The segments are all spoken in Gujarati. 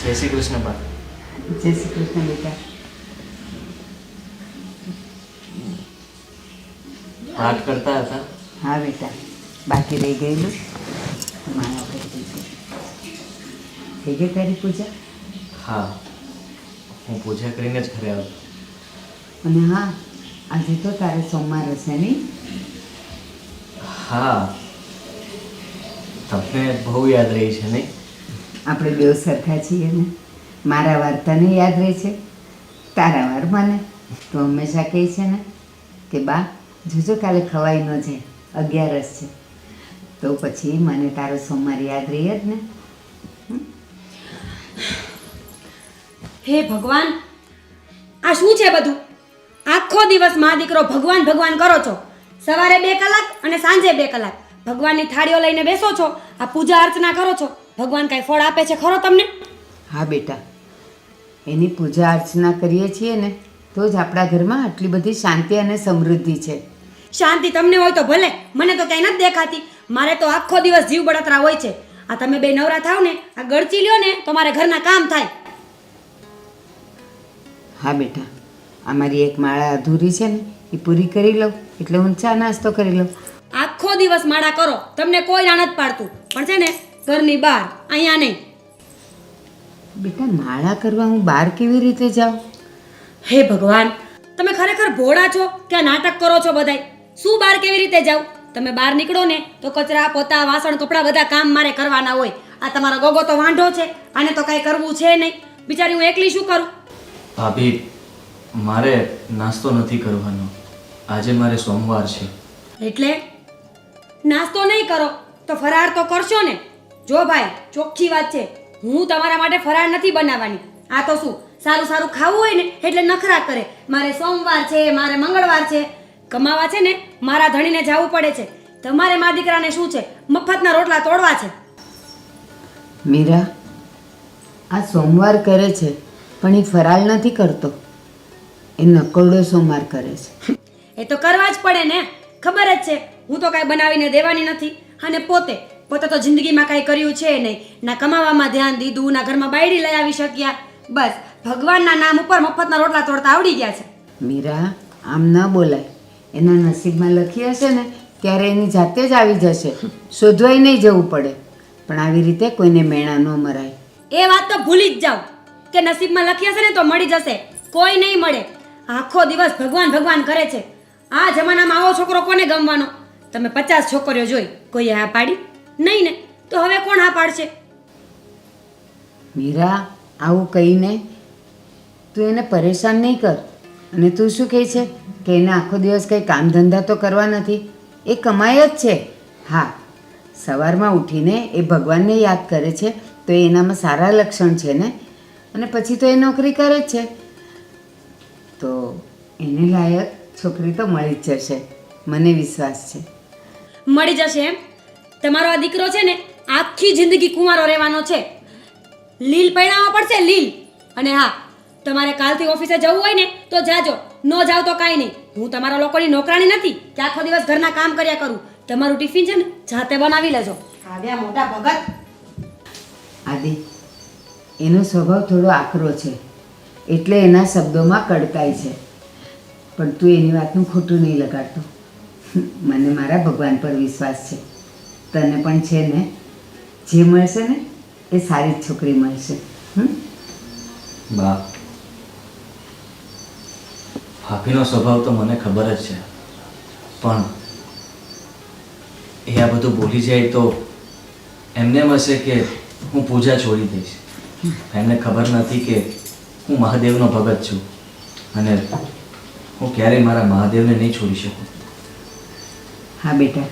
જય શ્રી કૃષ્ણ બા. જય શ્રી કૃષ્ણ બેટા. પાઠ કરતા હતા. હા બેટા, બાકી રહી ગયેલું મારા કરી દીધું. થઈ ગઈ તારી પૂજા? હા, હું પૂજા કરીને જ ઘરે આવ્યો. અને હા, આજે તો તારે સોમવાર હશે નહીં? હા, તમને બહુ યાદ રહી છે નહીં? આપણે બેવ સરખા છીએ ને. મારા વાર તને યાદ રહે છે, તારા વાર મને. તો હંમેશા કહે છે ને કે બા જોજો કાલે ખવાઈ ન જાય, 11 છે. તો પછી મને તારો સોમવાર યાદ રહે જ ને. હે ભગવાન, આ શું છે બધું? આખો દિવસ મા દીકરો ભગવાન ભગવાન કરો છો. સવારે 2 કલાક અને સાંજે 2 કલાક ભગવાનની થાળીઓ લઈને બેસો છો, આ પૂજા અર્ચના કરો છો. ભગવાન કાંઈ ફળ આપે છે ખરો તમને? હા બેટા, એની પૂજા અર્ચના કરીએ છીએ ને તો જ આપણા ઘરમાં આટલી બધી શાંતિ અને સમૃદ્ધિ છે. શાંતિ તમને હોય તો ભલે, મને તો ક્યાંય નથી દેખાતી. મારે તો આખો દિવસ જીવ બળતરા હોય છે. આ તમે બે નવરા થાવ ને, આ ગળચી લ્યો ને તો મારે ઘરના કામ થાય. હા બેટા, અમારી એક માળા અધૂરી છે ને એ પૂરી કરી લઉં એટલે હું ચા નાસ્તો કરી લઉં. આખો દિવસ માળા કરો, તમને કોઈ ના નથી પાડતું, પણ છે ને ઘરની બહાર, અહીંયા નહીં. બેટા માળા કરવા હું બહાર કેવી રીતે જાઉં? હે ભગવાન, તમે ખરેખર ભોળા છો કે આ નાટક કરો છો બધાય? શું બહાર કેવી રીતે જાવ? તમે બહાર નીકળો ને તો કચરા પોતા વાસણ કપડાં બધા કામ મારે કરવાના હોય. આ તમારો ગોગો તો વાંઢો છે, આને તો કાંઈ કરવું છે નહીં. બિચારી હું એકલી શું કરું? ભાભી, મારે નાસ્તો નથી કરવાનો. આજે મારે સોમવાર છે. એટલે નાસ્તો નહીં કરો તો ફરાળ તો કરશો ને? જો ભાઈ, ચોખ્ખી વાત છે, હું તમારા માટે ફરાળ નથી બનાવવાની. આ તો શું, સારું સારું ખાવું હોય ને એટલે નખરા કરે. મારે સોમવાર છે, મારે મંગળવાર છે. કમાવા છે ને મારા ધણીને જવું પડે છે. તમારે મા દીકરાને શું છે, મફતના રોટલા તોડવા છે. મીરા, આ સોમવાર કરે છે પણ એ ફરાળ નથી કરતો, એ નકોરડો સોમવાર કરે છે. એ તો કરવા જ પડે ને, ખબર જ છે. હું તો કાંઈ બનાવીને દેવાની નથી. અને પોતે તો જિંદગીમાં કાંઈ કર્યું છે નહીં. ના કમાવામાં ધ્યાન દીધું, ના ઘરમાં બાયડી લઈ આવી શક્યા. બસ ભગવાનના નામ ઉપર મફતના રોટલા તોડતા આવડી ગયા છે. મીરા, આમ ન બોલાય. એના નસીબમાં લખી હશે ને ત્યારે એની જાતે જ આવી જશે, શોધવાય નહીં જવું પડે. પણ આવી રીતે કોઈને મેણા ન મરાય. એ વાત તો ભૂલી જ જાઓ કે નસીબમાં લખી હશે ને તો મળી જશે. કોઈ નહીં મળે. આખો દિવસ ભગવાન ભગવાન કરે છે. આ જમાનામાં આવો છોકરો કોને ગમવાનો? તમે 50 છોકરીઓ જોઈ, કોઈએ હા પાડી નહીં ને? તો હવે કોણ હા પાડશે? મીરા, આવું કહીને તું એને પરેશાન નહીં કર. અને તું શું કહે છે કે એને આખો દિવસ કંઈ કામ ધંધા તો કરવા નથી? એ કમાય જ છે. હા, સવારમાં ઉઠીને એ ભગવાનને યાદ કરે છે તો એ એનામાં સારા લક્ષણ છે ને. અને પછી તો એ નોકરી કરે જ છે, તો એને લાયક છોકરી તો મળી જ જશે, મને વિશ્વાસ છે. મળી જશે એમ? તમારો આ દીકરો છે ને આખી જિંદગી કુંવારો રહેવાનો છે. લીલ પૈણાવવા પડશે, લીલ. અને હા, તમારે કાલથી ઓફિસે જવું હોય ને તો જાજો, ન જાવ તો કાંઈ નહીં. હું તમારા લોકોની નોકરાણી નથી કે આખો દિવસ ઘરના કામ કર્યા કરું. તમારું ટિફિન છે ને જાતે બનાવી લેજો. આવ્યા મોટા ભગત. આદિ, એનો સ્વભાવ થોડો આકરો છે એટલે એના શબ્દોમાં કડકાઈ છે. પણ તું એની વાતનું ખોટું નહીં લગાડતો. મને મારા ભગવાન પર વિશ્વાસ છે. તને પણ છે ને? જે મળશે ને એ સારી જ છોકરી મળશે. બા, ભાભીનો સ્વભાવ તો મને ખબર જ છે, પણ એ આ બધું ભૂલી જાય તો એમને એમ હશે કે હું પૂજા છોડી દઈશ. એમને ખબર નથી કે હું મહાદેવનો ભગત છું અને હું ક્યારેય મારા મહાદેવને નહીં છોડી શકું. હા બેટા,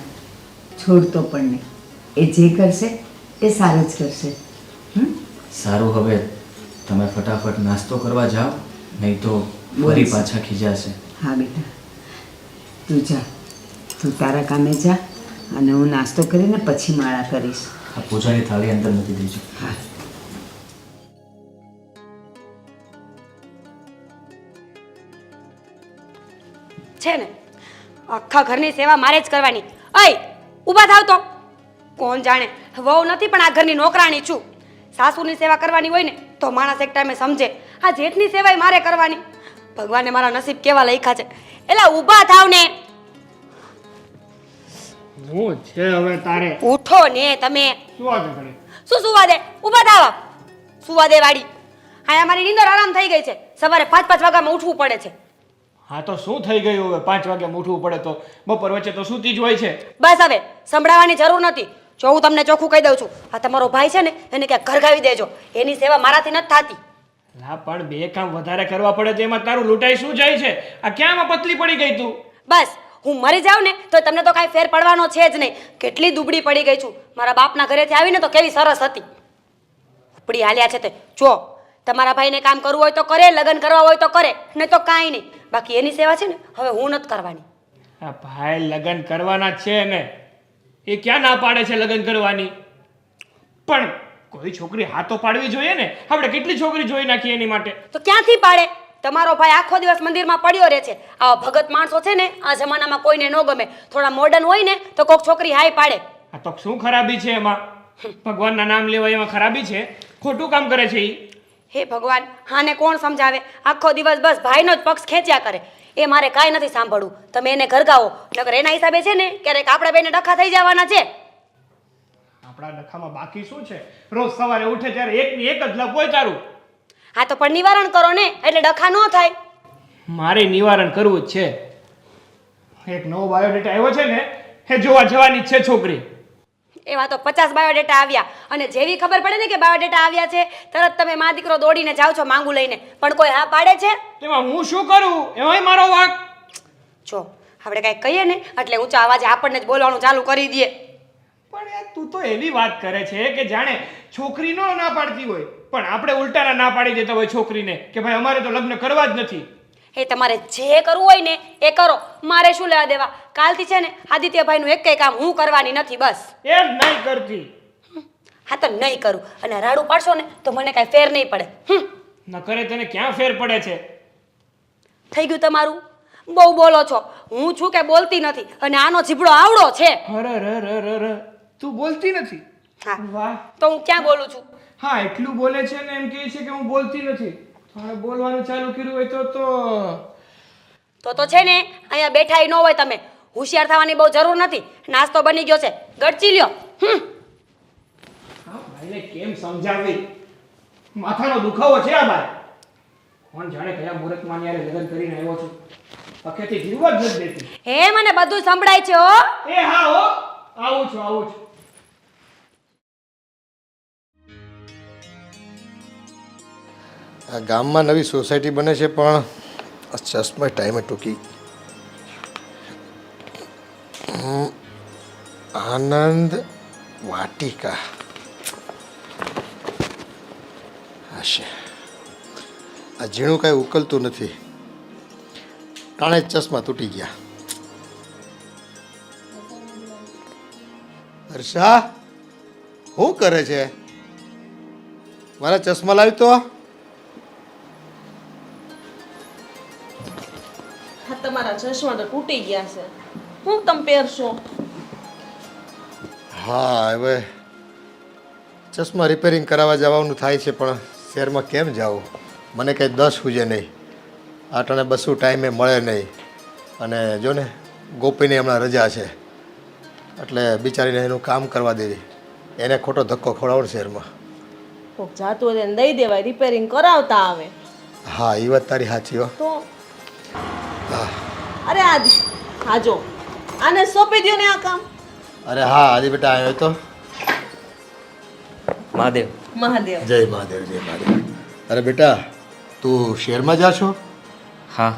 છોડતો પણ નહીં. એ જે કરશે એ સારું જ કરશે. સારું, હવે તમે ફટાફટ નાસ્તો કરવા જાઓ, નહીં તો ફરી પાછા ખીજાશે. હા બેટા, તું જા, તું તારા કામે જા અને હું નાસ્તો કરીને પછી માળા કરીશ. આ પૂજાની થાળી અંદર મૂકી દેજો. હા. છે ને આખા ઘરની સેવા મારે જ કરવાની. અય ઊભા થાવ તો. કોણ જાણે, વહુ નથી પણ આ ઘરની નોકરાણી છું. સાસુની સેવા કરવાની હોય ને તો માણસ એક ટાઈમે સમજે આ જેઠની સેવાય મારે કરવાની. ભગવાને મારા નસીબ કેવા લખ્યા છે. એલા ઊભા થાવ ને. હું છે હવે તારે ઉઠો ને તમે. શું વાત કરે? શું સુવા દે? ઊભા થાવ. સુવા દે વાડી. હા મારી નીંદર આરામ થઈ ગઈ છે. સવારે 5-5 વાગ્યામાં ઉઠવું પડે છે. હા તો શું થઈ ગયું હવે? 5 વાગે ઉઠવું પડે તો બપોર વચ્ચે તો સૂતી જ હોય છે. બસ હવે સંભળાવવાની જરૂર નથી. જો હું તમને ચોખ્ખું કહી દઉં છું, આ તમારો ભાઈ છે ને એને ક્યાંક ઘરગાવી દેજો. એની સેવા મારાથી નથી થતી. હા પણ બે કામ વધારે કરવા પડે તો એમાં તારું લૂંટાઈ શું જાય છે? આ ક્યાંમાં પતલી પડી ગઈ તું? બસ હું મરી જાઉં ને તો તમને તો કાંઈ ફેર પડવાનો છે જ નહીં. કેટલી દુબળી પડી ગઈ છું. મારા બાપના ઘરેથી આવીને તો કેવી સરસ હતી. ઉપડી હાલ્યા છે તે. જો તમારા ભાઈને કામ કરવું હોય તો કરે, લગ્ન કરવા હોય તો કરે, નહીં તો કાંઈ નહીં. બાકી એની સેવા છે ને હવે હું નથી કરવાની. આ ભાઈ લગ્ન કરવાના જ છે ને, એ ક્યાં ના પાડે છે લગ્ન કરવાની? પણ કોઈ છોકરી હાથો પાડવી જોઈએ ને. આપણે કેટલી છોકરી જોઈ નાખી એની માટે. તો ક્યાંથી પાડે? તમારો ભાઈ આખો દિવસ મંદિરમાં પડ્યો રહે છે. આવા ભગત માણસો છે ને આ જમાનામાં કોઈને ન ગમે. થોડા મોડર્ન હોય ને તો કોઈક છોકરી હાય પાડે. આ તો શું ખરાબી છે એમાં? ભગવાનના નામ લેવા એમાં ખરાબી છે? ખોટું કામ કરે છે એ. હે ભગવાન, હાને કોણ સમજાવે? આખો દિવસ બસ ભાઈનો જ પક્ષ ખેંચ્યા કરે. એ મારે કાંઈ નથી સાંભળવું. તમે એને ઘરગાવો. નકર એના હિસાબે છે ને ક્યારેક આપણે બેને ડખા થઈ જવાના છે. આપણા ડખામાં બાકી શું છે? રોજ સવારે ઉઠે ત્યારે એકની એક જ લપ હોય તારું. હા તો પણ નિવારણ કરો ને એટલે ડખા ન થાય. મારે નિવારણ કરવું જ છે. એક નવો બાયોડેટા આવ્યો છે ને એ જોવા જવાની જ છે છોકરી. એવા તો 50 બાયોડેટા આવ્યા અને જેવી ખબર પડે ને કે બાયોડેટા આવ્યા છે તરત તમે મા દીકરો દોડીને જાઓ છો માંગુ લઈને. પણ કોઈ હા પાડે છે? તેમાં હું શું કરું? એમાંય મારો વાંક. જો આપણે કાંઈ કહીએ ને એટલે ઊંચા અવાજે આપણને જ બોલવાનું ચાલુ કરી દે. પણ યાર તું તો એવી વાત કરે છે કે જાણે છોકરી નો ના પાડતી હોય, પણ આપણે ઉલટાના ના પાડી દેતા હોય છોકરીને કે ભાઈ અમારે તો લગ્ન કરવા જ નથી. એ તમારે જે કરવું હોય ને એ કરો. મારે શું લેવા દેવા? કાલથી છે ને આદિત્યભાઈનું એક કામ હું કરવાની નથી. બસ એમ નહીં કરતી. હા તો નહીં કરું. અને રાડું પાડશો ને તો મને કાંઈ ફેર નહીં પડે. ન કરે તને ક્યાં ફેર પડે છે? થઈ ગયું તમારું? બહુ બોલો છો. હું છું કે બોલતી નથી અને આનો જીભડો આવડો છે. અરે તું બોલતી નથી? હા વાહ. તો હું ક્યાં બોલું છું? હા એટલું બોલે છે ને એમ કહે છે કે હું બોલતી નથી. હવે બોલવાનું ચાલુ કર્યું હોય તો છે ને અહીંયા બેઠા ન હોય તમે. હોશિયાર થવાની બહુ જરૂર નથી. નાસ્તો બની ગયો છે, ગળચી લ્યો. હા ભાઈને કેમ સમજાવી? માથાનો દુખાવો છે આ ભાઈ. કોણ જાણે કયા મુહૂર્તમાં યારે લગ્ન કરીને આવ્યો છું. અખેથી જીવવા જ નથી દેતી. હે મને બધું સંભળાય છે હો. એ હા હો, આવું છું. આ ગામમાં નવી સોસાયટી બને છે પણ આ ચશ્મા ટાઈમે ટૂંકી. આનંદ વાટિકા હશે. આ ઝીણું કાંઈ ઉકલતું નથી. ટાણે જ ચશ્મા તૂટી ગયા. હર્ષા શું કરે છે? મારા ચશ્મા લાવી તો. તમારા ચશ્મા તો તૂટી ગયા છે. હું તમે પહેરશો? હા હવે ચશ્મા રિપેરિંગ કરાવવા જવાનું થાય છે પણ શહેરમાં કેમ જાવું? મને કંઈ 10 સૂજે નહીં. આટાને બસું ટાઈમે મળે નહીં. અને જો ને ગોપીની હમણાં રજા છે એટલે બિચારીને એનું કામ કરવા દેવી. એને ખોટો ધક્કો ખવડાવો શહેરમાં. કોક જાતું હોય એને દઈ દેવાય, રિપેરિંગ કરાવતા આવે. હા એ વાત તારી સાચી હો. તો અરે હા જો આને સોંપી દો ને આ કામ. અરે હા આદિ બેટા આવ્યો તો. મહાદેવ. મહાદેવ. જય મહાદેવ, જય મહાદેવ. અરે બેટા તું શહેરમાં જા છો? હા.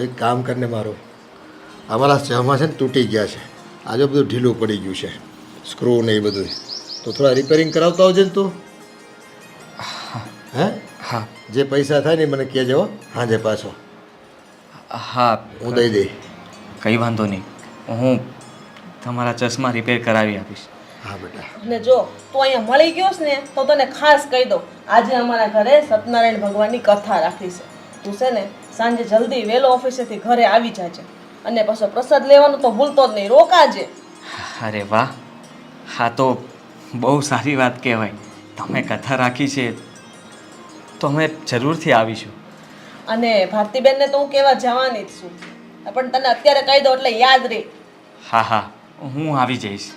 એક કામ કરીને મારો અમારા ચહમાં છે ને તૂટી ગયા છે. આજે બધું ઢીલું પડી ગયું છે, સ્ક્રૂ ને એ બધું. તો થોડા રિપેરિંગ કરાવતા આવજે ને તું. હે? હા. જે પૈસા થાય ને મને કહેજો હાજે પાછો. હા હું દઈ દઈ. કંઈ વાંધો નહીં. હું તમારા ચશ્મા રિપેર કરાવી આપીશ. હા બેટા. ને જો તું અહીંયા મળી ગયો છે ને તો તને ખાસ કહી દઉં, આજે અમારા ઘરે સત્યનારાયણ ભગવાનની કથા રાખી છે. તું છે ને સાંજે જલ્દી વહેલો ઓફિસેથી ઘરે આવી જાજે અને પાછો પ્રસાદ લેવાનું તો ભૂલતો જ નહીં, રોકાજે. અરે વાહ, હા તો બહુ સારી વાત કહેવાય. તમે કથા રાખી છે તો અમે જરૂરથી આવીશું. અને ભારતીબેનને તો હું કહેવા જવાની જ છું, પણ તને અત્યારે કહી દો એટલે યાદ રહે. હા હા, હું આવી જઈશ.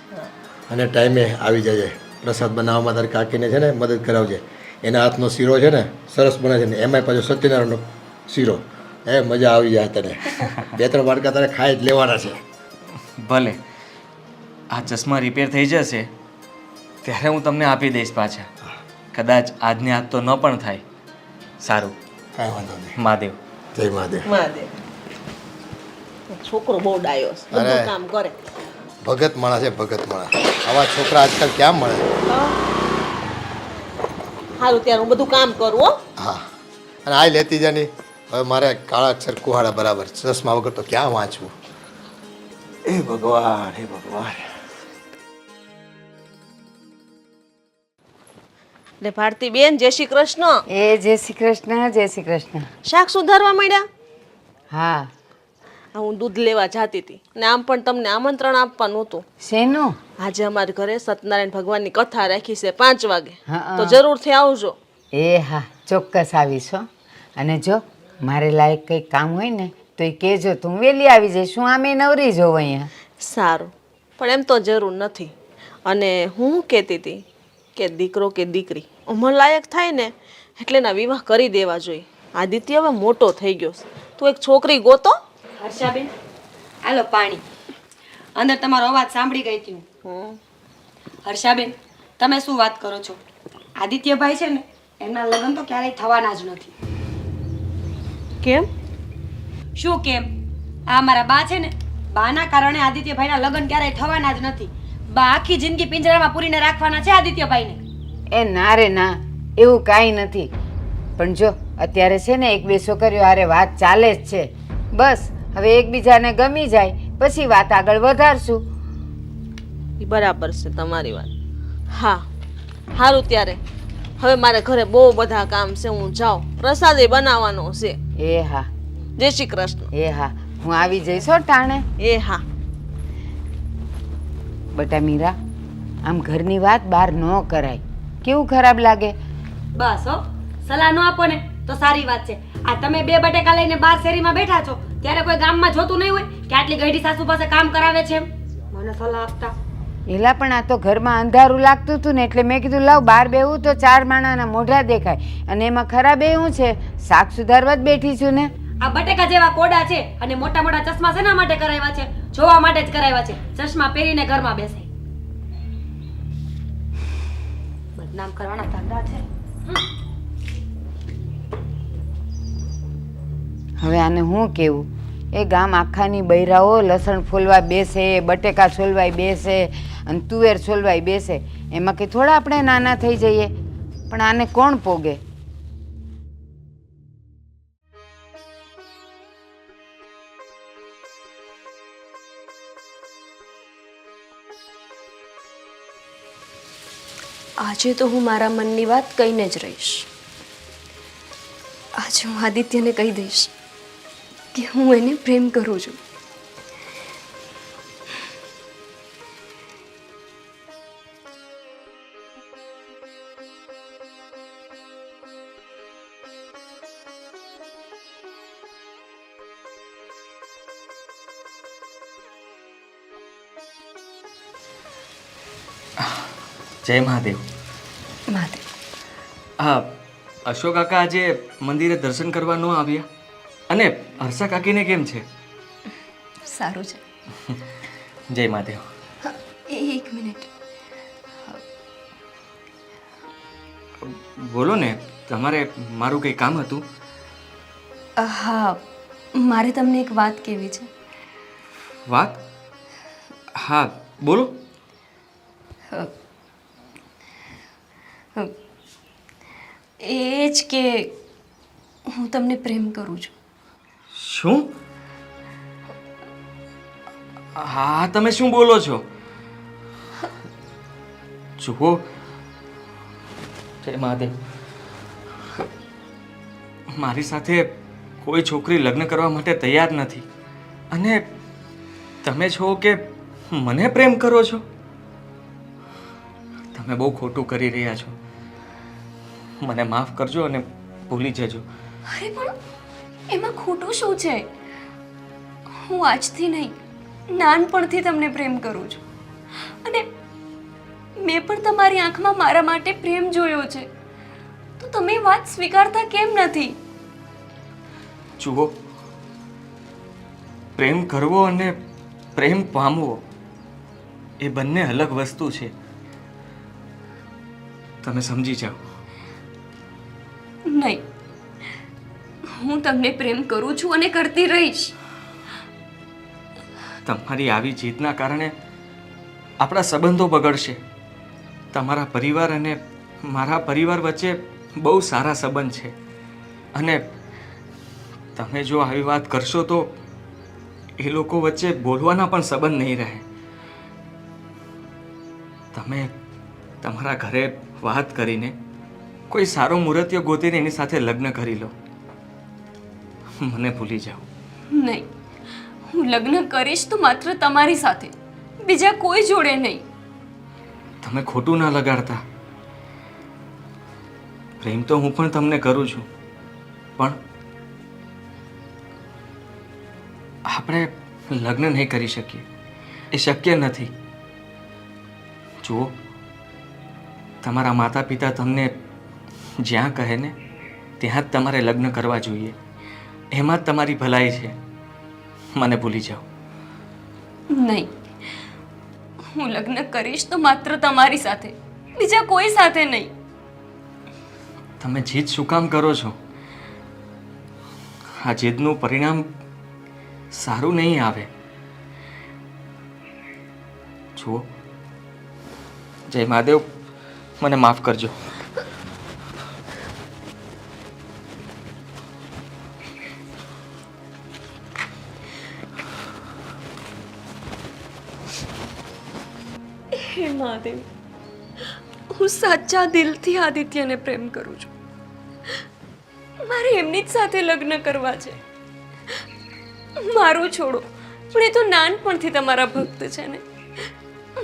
અને ટાઈમે આવી જજે. પ્રસાદ બનાવવામાં તારી કાકીને છે ને મદદ કરાવજે. એના હાથનો શીરો છે ને સરસ બને છે ને એમાંય પાછો સત્યનારાયણનો શીરો. મજા આવી જાય તને. 2-3 વાટકા તારે ખાઈ જ લેવાના છે. ભલે, આ ચશ્મા રિપેર થઈ જશે ત્યારે હું તમને આપી દઈશ પાછા. કદાચ આજની આજ તો ન પણ થાય. સારું, કાંઈ વાંધો નહીં. મહાદેવ. જય મહાદેવ. મહાદેવ. છોકરો બહુ ડાયો છે, બધું અરે. કામ કરે. ભગત માણસ છે, ભગત માણસ. આવા છોકરા આજકાલ ક્યાં મળે? સારું ત્યારે હું બધું કામ કરું હો. હા, અને આ લેતી જાની. હવે મારે કાળા અક્ષર કુહાડા બરાબર, ચશ્મા વગર તો ક્યાં વાંચવું? હે ભગવાન, હે ભગવાન. ને ભારતીબેન જય શ્રી કૃષ્ણ. એ જય શ્રી કૃષ્ણ, જય શ્રી કૃષ્ણ. શાક સુધારવા માંડ્યા? હા, હું દૂધ લેવા જાતી હતી ને આમ પણ તમને આમંત્રણ આપવાનું હતું. શેનું? આજે અમારા ઘરે સત્યનારાયણ ભગવાનની કથા રાખી છે 5 વાગે, હા. તો જરૂરથી આવજો. એ હા, ચોક્કસ આવીશ હો. અને જો મારે લાયક કંઈક કામ હોય ને તો એ કહેજો, તું વહેલી આવી જઈશ. હું આમે નવરી જોઉં અહીંયા. સારું, પણ એમ તો જરૂર નથી. અને હું કહેતી હતી કે દીકરો કે દીકરી ઉંમર લાયક થાય ને એટલે એના વિવાહ કરી દેવા જોઈએ. આદિત્ય હવે મોટો થઈ ગયો છે, તું એક છોકરી ગોતો. હર્ષાબેન, હાલો પાણી. અંદર તમારો અવાજ સાંભળી ગઈ હતી હું. હર્ષાબેન, તમે શું વાત કરો છો? આદિત્યભાઈ છે ને એમના લગ્ન તો ક્યારેય થવાના જ નથી. કેમ? શું કેમ? આ મારા બા છે ને, બાના કારણે આદિત્યભાઈના લગ્ન ક્યારેય થવાના જ નથી. બા આખી જિંદગી પિંજરામાં પૂરીને રાખવાના છે આદિત્યભાઈને. એ ના રે ના, એવું કાંઈ નથી. પણ જો અત્યારે છે ને 1-2 છોકરીઓ હારે વાત ચાલે જ છે. બસ હવે એકબીજાને ગમી જાય પછી વાત આગળ વધારશું. એ બરાબર છે તમારી વાત. હા, સારું ત્યારે હવે મારે ઘરે બહુ બધા કામ છે, હું જાઉં. પ્રસાદે બનાવવાનો છે. એ હા, જય શ્રી કૃષ્ણ. એ હા, હું આવી જઈશ હો ટાણે. એ હા. બટા મીરા, આમ ઘરની વાત બહાર ન કરાય. કેવું ખરાબ લાગે? બસ હો, સલાહ ન આપો ને તો સારી વાત છે. આ તમે 2 બટેકા લઈને બહાર શેરીમાં બેઠા છો ત્યારે કોઈ ગામમાં જોતું નહીં હોય કે આટલી ગઈઢી સાસુ પાસે કામ કરાવે છે એમ? મને સલાહ આપતા. એલા પણ આ તો ઘરમાં અંધારું લાગતું હતું ને એટલે મેં કીધું લાવ બહાર બેહું તો 4 માણાના મોઢા દેખાય. અને એમાં ખરાબ એવું છે, શાક સુધારવા જ બેઠી છું ને. આ બટેકા જેવા કોડા છે અને મોટા મોટા ચશ્મા શેના માટે કરાવ્યા છે? જોવા માટે જ કરાવ્યા છે. ચશ્મા પહેરીને ઘરમાં બેસે. બદનામ કરવાના ધંધા છે. હવે આને હું કેવું? એ ગામ આખાની બૈરાઓ લસણ ફોલવા બેસે, બટેકા છોલવાય બેસે અને તુવેર છોલવાય બેસે. એમાં કે થોડા આપણે નાના થઈ જઈએ? પણ આને કોણ પોગે? આજે તો હું મારા મનની વાત કહીને જ રહીશ. આજે હું આદિત્યને કહી દઈશ કે હું એને પ્રેમ કરું છું. જય મહાદેવ. મહાદેવ. હા, અશોક કાકા આજે મંદિરે દર્શન કરવા ન આવ્યા? અને હર્ષા કાકીને કેમ છે? સારું છે. જય મહાદેવ. એક મિનિટ. બોલો ને, તમારે મારું કંઈ કામ હતું? હા, મારે તમને એક વાત કહેવી છે. વાત? હા, બોલો. એ જ કે હું તમને પ્રેમ કરું છું. શું? હા, તમે શું બોલો છો? જુઓ, જય મહાદેવ, મારી સાથે કોઈ છોકરી લગ્ન કરવા માટે તૈયાર નથી અને તમે છો કે મને પ્રેમ કરો છો? તમે બહુ ખોટું કરી રહ્યા છો. મને માફ કરજો અને ભૂલી જજો. અરે પણ એમાં ખોટું શું છે? હું આજથી નહીં, નાનપણથી તમને પ્રેમ કરું છું અને મેં પણ તમારી આંખમાં મારા માટે પ્રેમ જોયો છે. તો તમે વાત સ્વીકારતા કેમ નથી? જુઓ, પ્રેમ કરવો અને પ્રેમ પામવો એ બંને અલગ વસ્તુ છે. તમે સમજી જાઓ. નહીં, હું તમને પ્રેમ કરું છું અને કરતી રહીશ. તમારી આવી જીતના કારણે આપણા સંબંધો બગડશે. તમારા પરિવાર અને મારા પરિવાર વચ્ચે બહુ સારા સંબંધ છે અને તમે જો આવી વાત કરશો તો એ લોકો વચ્ચે બોલવાના પણ સંબંધ નહીં રહે. તમે તમારા ઘરે વાત કરીને કોઈ સારો મુહૂર્ત ગોતીને એની સાથે લગ્ન કરી લો. મને ભૂલી જાઓ. નહીં, હું લગ્ન કરીશ તો માત્ર તમારી સાથે, બીજા કોઈ જોડે નહીં. તમે ખોટું ના લગાડતા. પ્રેમ તો હું પણ તમને કરું છું, પણ આપણે લગ્ન નહીં કરી શકીએ. એ શક્ય નથી. જુઓ, તમારા માતા પિતા તમને જ્યાં કહે ને ત્યાં જ તમારે લગ્ન કરવા જોઈએ. એમાં જ તમારી ભલાઈ છે. મને ભૂલી જાઓ. નહીં, હું લગ્ન કરીશ તો માત્ર તમારી સાથે, બીજા કોઈ સાથે નહીં. તમે જીદ શું કામ કરો છો? આ જીદનું પરિણામ સારું નહીં આવે. જુઓ, જય મહાદેવ, મને માફ કરજો. હે મહાદેવ, હું સાચા દિલથી આદિત્યને પ્રેમ કરું છું. મારે એમની જ સાથે લગ્ન કરવા છે. મારું છોડો, પણ એ તો નાનપણથી તમારા ભક્ત છે ને.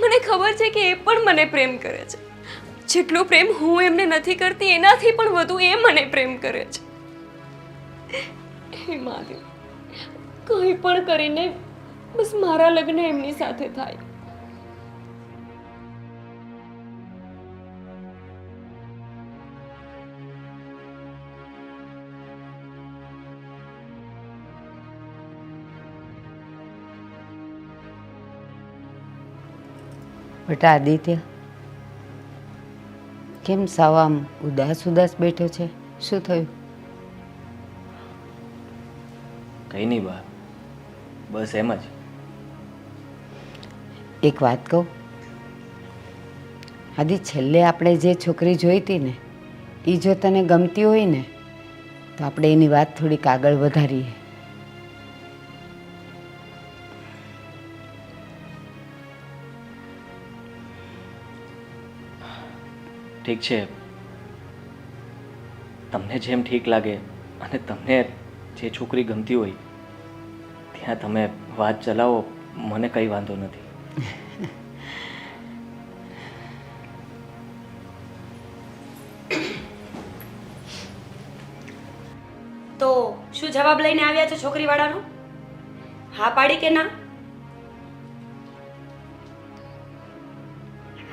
મને ખબર છે કે એ પણ મને પ્રેમ કરે છે. જેટલો પ્રેમ હું એમને નથી કરતી એનાથી પણ વધુ એ મને પ્રેમ કરે છે. હે મહાદેવ, કંઈ પણ કરીને બસ મારા લગ્ન એમની સાથે થાય. બેટા આદિત્ય, કેમ સાવ આમ ઉદાસ ઉદાસ બેઠો છે? શું થયું? કંઈ નહીં બા, બસ એમ જ. એક વાત કહું, આદિ, છેલ્લે આપણે જે છોકરી જોઈ હતી ને એ જો તને ગમતી હોય ને તો આપણે એની વાત થોડીક આગળ વધારીએ. ઠીક છે, તમને જેમ ઠીક લાગે અને તમને જે છોકરી ગમતી હોય ત્યાં તમે વાત ચલાવો, મને કંઈ વાંધો નથી. તો શું જવાબ લઈને આવ્યા છો છોકરીવાળાનો? હા પાડી કે ના?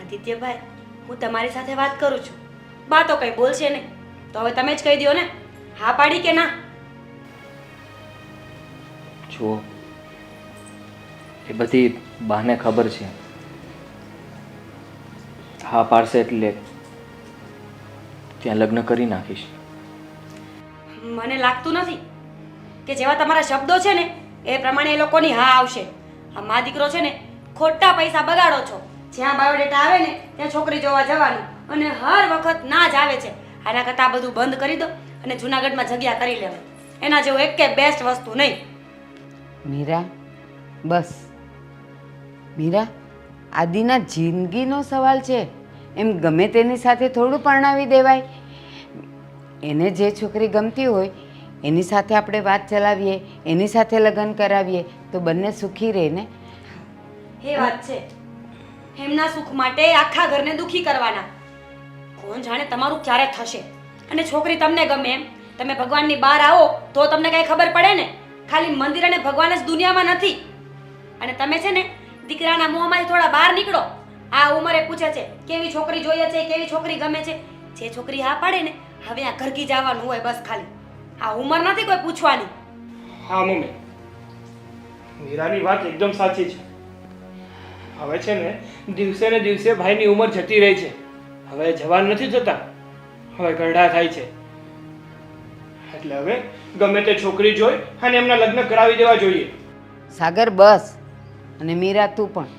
આદિત્યભાઈ, હું તમારી સાથે વાત કરું છું. બા તો કંઈ બોલશે નહીં, તો હવે તમે જ કહી દો ને, હા પાડી કે ના? જુઓ, એ બધી બાને ખબર છે. હા પાડશે એટલે ત્યાં લગ્ન કરી નાખીશ. મને લાગતું નથી કે જેવા તમારા શબ્દો છે ને એ પ્રમાણે એ લોકોની હા આવશે. આ મા દીકરો છે ને ખોટા પૈસા બગાડો છો. જ્યાં બાયોડેટા આવે ને ત્યાં છોકરી જોવા જવાનું અને હર વખત ના જ આવે છે. આના કરતાં આ બધું બંધ કરી દો અને જુનાગઢમાં જગ્યા કરી લેવાય. એના જેવું એક કે બેસ્ટ વસ્તુ નહીં. મીરા, બસ મીરા, આદિના જિંદગીનો સવાલ છે. એમ ગમે તેની સાથે થોડું પરણાવી દેવાય. એને જે છોકરી ગમતી હોય એની સાથે આપણે વાત ચલાવીએ, એની સાથે લગ્ન કરાવીએ તો બંને સુખી રહે ને. એ વાત છે, એમના સુખ માટે આખા ઘરને દુખી કરવાના. કોણ જાણે તમારું ક્યારે થશે. અને છોકરી તમને ગમે એમ તમે ભગવાનની બહાર આવો તો તમને કઈ ખબર પડે ને. ખાલી મંદિર અને ભગવાન જ દુનિયામાં નથી. અને તમે છે ને દીકરાના મોંમાંથી થોડા બહાર નીકળો. આ ઉંમરે પૂછે છે કેવી છોકરી જોઈએ છે, કેવી છોકરી ગમે છે. જે છોકરી હા પાડે ને હવે આ ઘરકી જવાનું હોય બસ ખાલી. આ ઉંમર નથી કોઈ પૂછવાની. હા મમ્મી, મીરાની વાત એકદમ સાચી છે. હવે છે ને દિવસે ને દિવસે ભાઈની ઉંમર જતી રહી છે. હવે જવાન નથી થતા, હવે ગરડા થાય છે. એટલે હવે ગમે તે છોકરી જોઈ અને એમના લગ્ન કરાવી દેવા જોઈએ. સાગર બસ. અને મીરા તું પણ.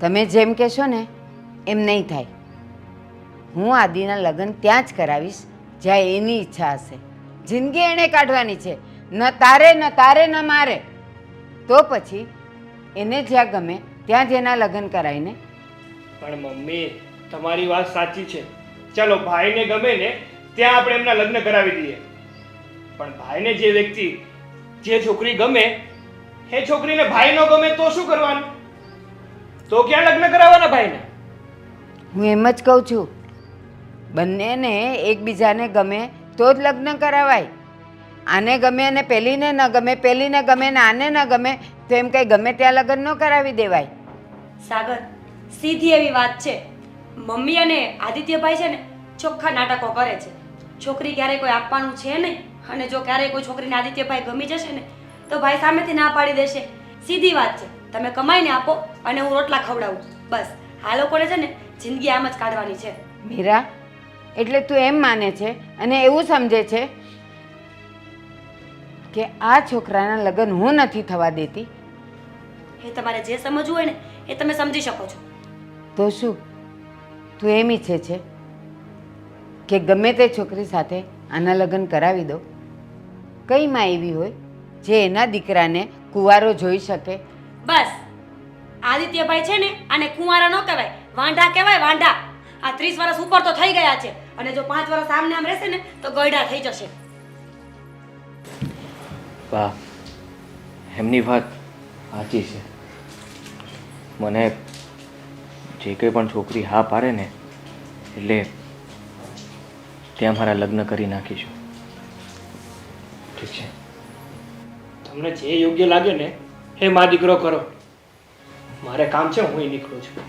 તમે જેમ કહેશો ને એમ નહીં થાય. હું આદિના લગ્ન ત્યાં જ કરાવીશ જ્યાં એની ઈચ્છા હશે. જિંદગી એણે કાઢવાની છે, ન તારે ન મારે. તો પછી એને જ્યાં ગમે ત્યાં જ એના લગ્ન કરાવીને. પણ મમ્મી તમારી વાત સાચી છે. ચાલો ભાઈને ગમે ને ત્યાં આપણે એમના લગ્ન કરાવી દઈએ. પણ ભાઈને જે વ્યક્તિ, જે છોકરી ગમે એ છોકરીને ભાઈ ન ગમે તો શું કરવાનું? તો ક્યાં લગ્ન કરાવવાના ભાઈને? હું એમ જ કહું છું, બંનેને એકબીજાને ગમે તો જ લગ્ન કરાવાય. આને ગમે અને પેલીને ન ગમે, પેલીને ગમે ને આને ન ગમે તો એમ કંઈ ગમે ત્યાં લગ્ન ન કરાવી દેવાય. સાગર, સીધી એવી વાત છે. મમ્મી અને આદિત્યભાઈ છે ને ચોખ્ખા નાટકો કરે છે. છોકરી ક્યારેય કોઈ આપવાનું છે નહીં. અને જો ક્યારેય કોઈ છોકરીને આદિત્યભાઈ ગમી જશે ને તો ભાઈ સામેથી ના પાડી દેશે. સીધી વાત છે. તમે કમાઈને આપો અને હું રોટલા ખવડાવું. બસ આ લોકોને છે ને જિંદગી આમ જ કાઢવાની છે. મીરા, એટલે તું એમ માને છે અને એવું સમજે છે કે આ છોકરાના લગ્ન હું નથી થવા દેતી? એ તમારે જે સમજવું હોય ને એ તમે સમજી શકો છો. તો શું તું એમ ઈચ્છે છે કે ગમે તે છોકરી સાથે આના લગ્ન કરાવી દો? કઈ માં એવી હોય જે એના દીકરાને કુંવારો જોઈ શકે? બસ આદિત્યભાઈ છે ને આને કુંવારા ન કહેવાય, વાંઢા કહેવાય, વાંઢા. આ 30 વર્ષ ઉપર તો થઈ ગયા છે અને જો 5 વર્ષ આમને આમ રહેશે ને તો ગયડા થઈ જશે. બા, એમની વાત સાચી છે. મને જે કંઈ પણ છોકરી હા પાડે ને એટલે ત્યાં મારા લગ્ન કરી નાખીશું. ઠીક છે? તમને જે યોગ્ય લાગે ને એ મા દીકરો કરો. મારે કામ છે, હું નીકળું છું.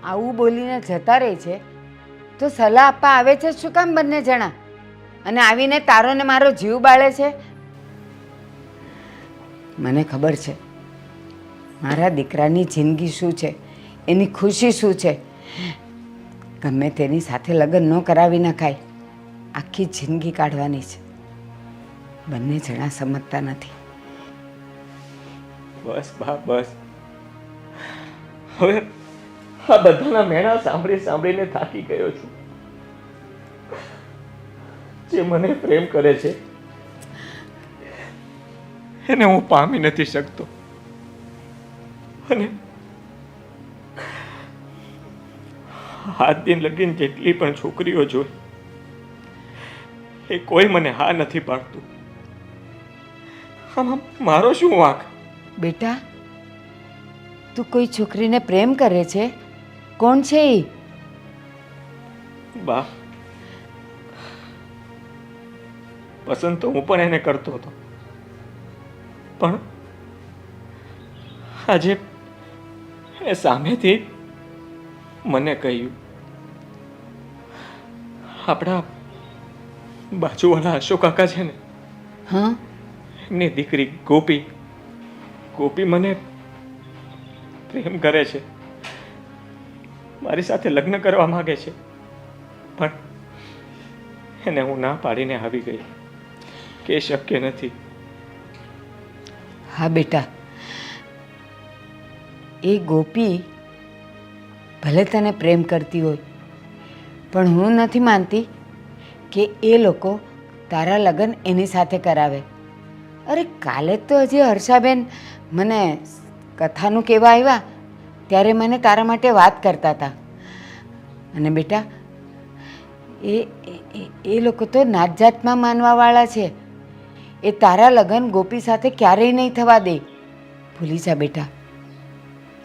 આવું બોલીને જતા રહે છે તો સલાહ આપવા આવે છે શું કામ બંને જણા? અને આવીને તારો ને મારો જીવ બાળે છે. મને ખબર છે મારા દીકરાની જિંદગી શું છે, એની ખુશી શું છે. ગમે તેની સાથે લગ્ન ન કરાવી નખાય. આખી જિંદગી કાઢવાની છે. બંને જણા સમજતા નથી. બસ બા, બસ. હવે આ બધાના મેણા સાંભળીને થાકી ગયો છું. જે મને પ્રેમ કરે છે એને હું પામી નથી શકતો. અને આજ દિન લગીન જેટલી પણ છોકરીઓ જોઈ એ કોઈ મને હા નથી પાડતું. આમાં મારો શું વાંક? બેટા, તું કોઈ છોકરીને પ્રેમ કરે છે? કોણ છે એ? બા, પસંદ તો હું પણ એને કરતો હતો, પણ આજે એ સામેથી મને કહ્યું, આપણા બાજુવાળા અશોક કાકા છે ને, હા, એમની દીકરી ગોપી મને પ્રેમ કરે છે, મારી સાથે લગ્ન કરવા માંગે છે, પણ એને હું ના પાડીને આવી ગઈ કે શક્ય નથી. હા બેટા, એ ગોપી ભલે તને પ્રેમ કરતી હોય, પણ હું નથી માનતી કે એ લોકો તારા લગ્ન એની સાથે કરાવે. અરે કાલે તો હજી હર્ષાબેન મને કથાનું કહેવા આવ્યા ત્યારે મને તારા માટે વાત કરતા હતા. અને બેટા, એ લોકો તો નાત જાતમાં માનવાવાળા છે. એ તારા લગ્ન ગોપી સાથે ક્યારેય નહીં થવા દે. ભૂલી જા બેટા,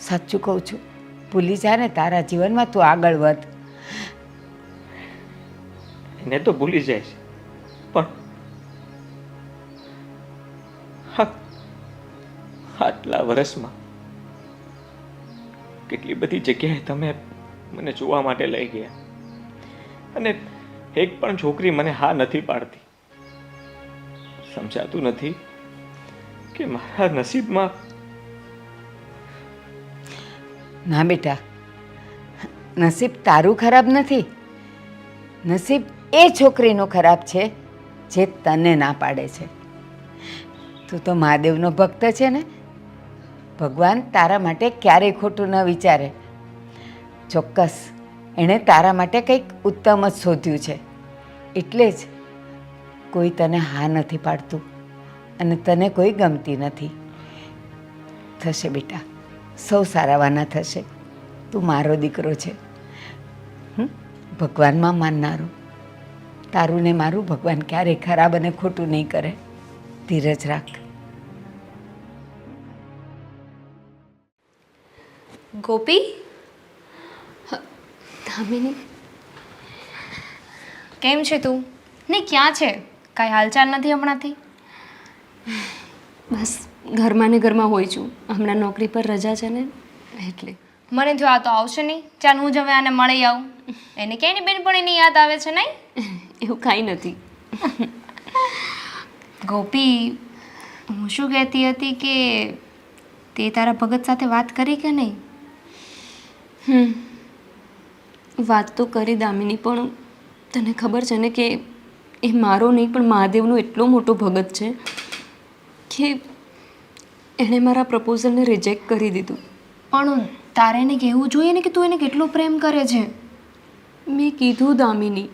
સાચું કહું છું, ભૂલી જા ને તારા જીવનમાં તું આગળ વધ. એને તો ભૂલી જાય છે, પણ આટલા વર્ષમાં કેટલી બધી જગ્યાએ તમે મને જોવા માટે લઈ ગયા અને એક પણ છોકરી મને હા નથી પાડતી. સમજાતું નથી કે મારા નસીબમાં. ના બેટા, નસીબ તારું ખરાબ નથી, નસીબ એ છોકરીનો ખરાબ છે જે તને ના પાડે છે. તું તો મહાદેવનો ભક્ત છે ને, ભગવાન તારા માટે ક્યારેય ખોટું ન વિચારે. ચોક્કસ એણે તારા માટે કંઈક ઉત્તમ જ શોધ્યું છે, એટલે જ કોઈ તને હા નથી પાડતું અને તને કોઈ ગમતી નથી. થશે બેટા, સૌ સારાવાના થશે. તું મારો દીકરો છે, ભગવાનમાં માનનારો. તારું ને મારું ભગવાન ક્યારેય ખરાબ અને ખોટું નહીં કરે. ધીરજ રાખ. ગોપી, દામિની, કેમ છે તું? ને ક્યાં છે? કાંઈ હાલચાલ નથી હમણાંથી? બસ ઘરમાં ને ઘરમાં હોય છું, હમણાં નોકરી પર રજા છે ને એટલે. મને જો આ તો આવશે નહીં, ચાલ હું જ હવે આને મળી આવું. એને ક્યાંયની બેનપણીની યાદ આવે છે નહીં? એવું કાંઈ નથી. ગોપી, હું શું કહેતી હતી કે તે તારા ભગત સાથે વાત કરી કે નહીં? વાત તો કરી દામિની, પણ તને ખબર છે ને કે એ મારો નહીં પણ મહાદેવનો એટલો મોટો ભગત છે કે એણે મારા પ્રપોઝલને રિજેક્ટ કરી દીધું. પણ તારે એને કહેવું જોઈએ ને કે તું એને કેટલો પ્રેમ કરે છે. મેં કીધું દામિની,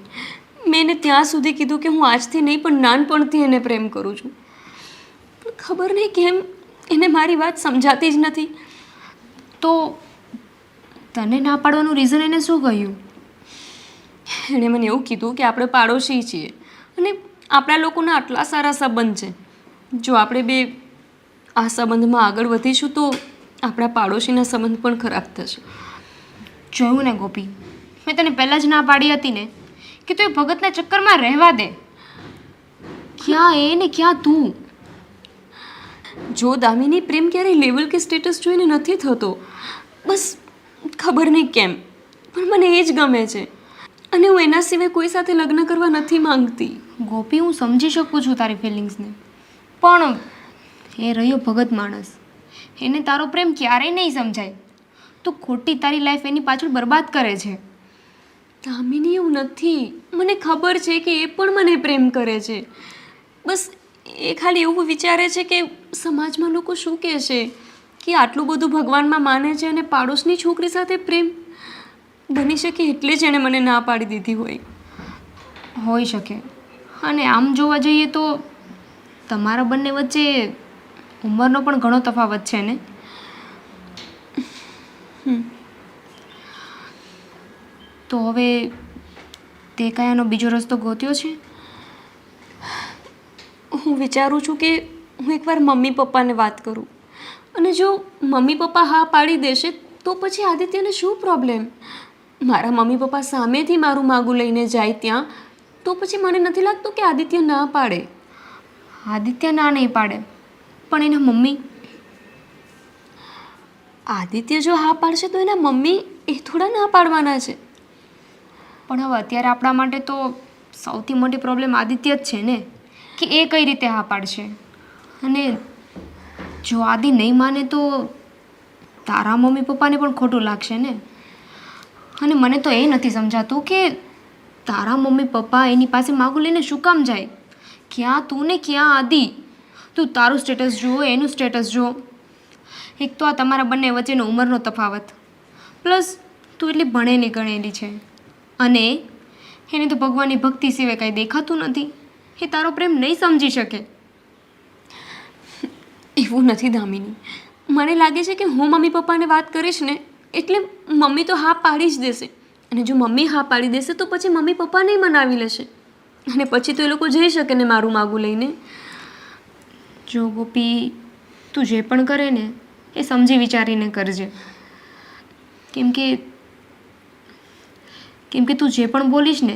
મેં એને ત્યાં સુધી કીધું કે હું આજથી નહીં પણ નાનપણથી એને પ્રેમ કરું છું, પણ ખબર નહીં કેમ એને મારી વાત સમજાતી જ નથી. તો તને ના પાડવાનું રીઝન એને શું કહ્યું? એણે મને એવું કીધું કે આપણે પાડોશી છીએ અને આપણા લોકોના આટલા સારા સંબંધ છે, જો આપણે બે આ સંબંધમાં આગળ વધીશું તો આપણા પાડોશીના સંબંધ પણ ખરાબ થશે. જોયું ને ગોપી, મેં તને પહેલાં જ ના પાડી હતી ને કે તું એ ભગતના ચક્કરમાં રહેવા દે. ક્યાં એ ને ક્યાં તું? જો દામિની, પ્રેમ ક્યારેય લેવલ કે સ્ટેટસ જોઈને નથી થતો. બસ ખબર નહીં કેમ પણ મને એ જ ગમે છે અને હું એના સિવાય કોઈ સાથે લગ્ન કરવા નથી માંગતી. ગોપી, હું સમજી શકું છું તારી ફિલિંગ્સને, પણ એ રહ્યો ભગત માણસ, એને તારો પ્રેમ ક્યારેય નહીં સમજાય. તું ખોટી તારી લાઈફ એની પાછળ બરબાદ કરે છે. દામિની, એવું નથી. મને ખબર છે કે એ પણ મને પ્રેમ કરે છે. બસ એ ખાલી એવું વિચારે છે કે સમાજમાં લોકો શું કહેશે, કે આટલું બધું ભગવાનમાં માને છે અને પાડોશની છોકરી સાથે પ્રેમ. બની શકે એટલે જ એણે મને ના પાડી દીધી હોય. હોઈ શકે. અને આમ જોવા જઈએ તો તમારા બંને વચ્ચે ઉંમરનો પણ ઘણો તફાવત છે ને? તો હવે તે કયાનો બીજો રસ્તો ગોત્યો છે? હું વિચારું છું કે હું એકવાર મમ્મી પપ્પાને વાત કરું, અને જો મમ્મી પપ્પા હા પાડી દેશે તો પછી આદિત્યને શું પ્રોબ્લેમ? મારા મમ્મી પપ્પા સામેથી મારું માગું લઈને જાય ત્યાં તો પછી મને નથી લાગતું કે આદિત્ય ના પાડે. આદિત્ય ના નહીં પાડે, પણ એના મમ્મી? આદિત્ય જો હા પાડશે તો એના મમ્મી એ થોડા ના પાડવાના છે. પણ હવે અત્યારે આપણા માટે તો સૌથી મોટી પ્રોબ્લેમ આદિત્ય જ છે ને, કે એ કઈ રીતે હા પાડશે. અને જો આદિ નહીં માને તો તારા મમ્મી પપ્પાને પણ ખોટું લાગશે ને. અને મને તો એ નથી સમજાતું કે તારા મમ્મી પપ્પા એની પાસે માગું લઈને શું કામ જાય? ક્યાં તું ને ક્યાં આદિ? તું તારું સ્ટેટસ જુઓ, એનું સ્ટેટસ જુઓ. એક તો આ તમારા બંને વચ્ચેનો ઉંમરનો તફાવત, પ્લસ તું એટલી ભણેલી ગણેલી છે અને એને તો ભગવાનની ભક્તિ સિવાય કાંઈ દેખાતું નથી. એ તારો પ્રેમ નહીં સમજી શકે. એવું નથી દામિની, મને લાગે છે કે હું મમ્મી પપ્પાને વાત કરીશ ને એટલે મમ્મી તો હા પાડી જ દેશે, અને જો મમ્મી હા પાડી દેશે તો પછી મમ્મી પપ્પાને મનાવી લેશે અને પછી તો એ લોકો જઈ શકે ને મારું માગું લઈને. જો ગોપી, તું જે પણ કરે ને એ સમજી વિચારીને કરજે, કેમ કે તું જે પણ બોલીશ ને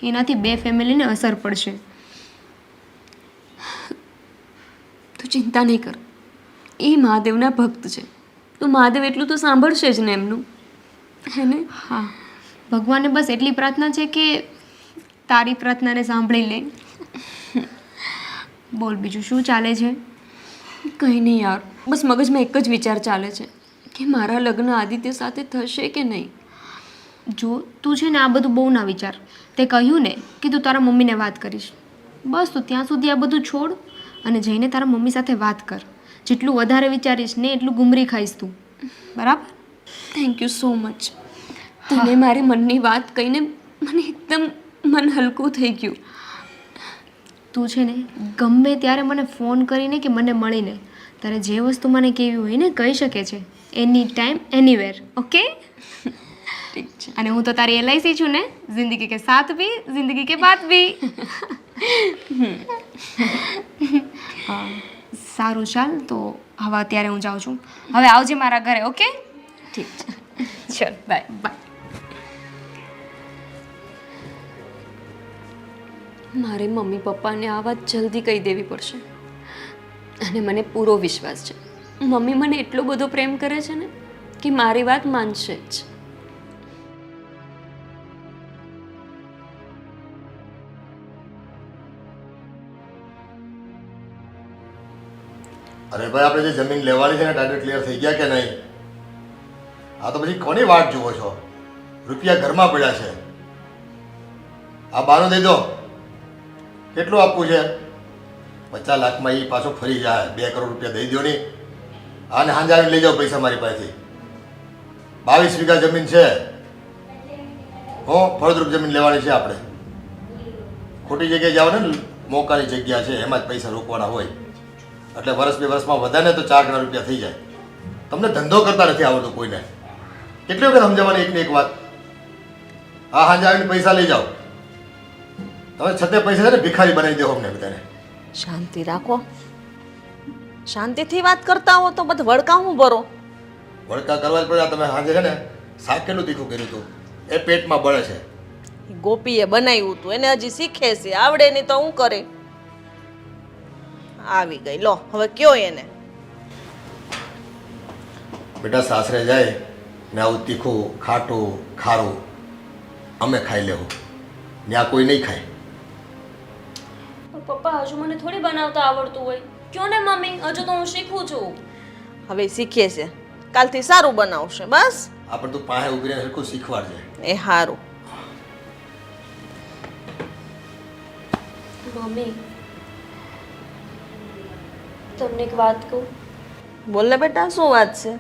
એનાથી બે ફેમિલીને અસર પડશે. તું ચિંતા નહીં કર, એ મહાદેવના ભક્ત છે, તો મહાદેવ એટલું તો સાંભળશે જ ને એમનું, હે ને? હા, ભગવાનને બસ એટલી પ્રાર્થના છે કે તારી પ્રાર્થનાને સાંભળી લે. બોલ, બીજું શું ચાલે છે? કંઈ નહીં યાર, બસ મગજમાં એક જ વિચાર ચાલે છે કે મારા લગ્ન આદિત્ય સાથે થશે કે નહીં. જો તું છે ને આ બધું બહુ ના વિચાર. તે કહ્યું ને કે તું તારા મમ્મીને વાત કરીશ, બસ તું ત્યાં સુધી આ બધું છોડ અને જઈને તારા મમ્મી સાથે વાત કર. જેટલું વધારે વિચારીશ ને એટલું ગુમરી ખાઈશ તું, બરાબર? Thank you so much. તને મારી મનની વાત કહીને મને એકદમ મન હલકું થઈ ગયું. તું છે ને ગમે ત્યારે મને ફોન કરીને કે મને મળીને તારે જે વસ્તુ મને કહેવી હોય ને કહી શકે છે, એની ટાઈમ એનીવેર. ઓકે? ઠીક છે. અને હું તો તારી LIC છું ને, જિંદગી કે સાથ ભી જિંદગી કે બાદ ભી. સારું, ચાલ તો હવે અત્યારે હું જાઉં છું. હવે આવજે મારા ઘરે. ઓકે? ઠીક છે. ચલ, બાય બાય. મારે મમ્મી પપ્પાને આ વાત જલ્દી કહી દેવી પડશે. અને મને પૂરો વિશ્વાસ છે મમ્મી મને એટલો બધો પ્રેમ કરે છે ને કે મારી વાત માનશે જ. અરે ભાઈ, આપણે જે જમીન લેવાની છે ને ટાઈટલ ક્લિયર થઈ ગયા કે નહીં? આ તો પછી કોની વાટ જુઓ છો? રૂપિયા ઘરમાં પડ્યા છે, આ બાનું દઈ દો. કેટલું આપવું છે? 50 લાખમાં એ પાછો ફરી જાય. 2 કરોડ રૂપિયા દઈ દો નહીં. આને સાંજે આવીને લઈ જાઓ પૈસા મારી પાસેથી. 22 વીઘા જમીન છે, ફળદ્રુપ જમીન લેવાની છે આપણે. ખોટી જગ્યાએ જાઓ ને, મોકાની જગ્યા છે એમાં જ પૈસા રોકવાના હોય. એટલે વર્ષ 2 વર્ષમાં વધે ને તો 4 ગણા રૂપિયા થઈ જાય. તમને ધંધો કરતા નથી આવડતો કોઈને. કેટલી વખત સમજાવવાની એકની એક વાત. હા, સાંજે આવીને પૈસા લઈ જાઓ. તમે છતે પૈસા છે ને ભિખારી બનાવી દો અમને બધાને. શાંતિ રાખો, શાંતિથી વાત કરતા હો તો બધું વળકા હું ભરો. વળકા કરવા જ પડે. તમે સાંજે છે ને શાક કેટલું તીખું કર્યું હતું, એ પેટમાં બળે છે. ગોપીએ બનાવ્યું હતું, એને હજી શીખે છે, આવડે નહીં તો હું કરે. આવી ગઈ, લો હવે કયો એને. બેટા, સાસરે જાય ને આવું તીખું ખાટું ખારું અમે ખાઈ લેવું, ત્યાં કોઈ નહીં ખાય. પપ્પા હજુ મને થોડી બનાવતા આવડતું હોય. ક્યો ને મમ્મી, હજુ તો હું શીખું છું. હવે શીખે છે, કાલથી સારું બનાવશે બસ. આ પણ તું પાસે ઉભી રહીને સરખું શીખવાડજે. એ સારું. મમ્મી, તમને એક વાત કહું? બોલ ને બેટા, શું વાત છે?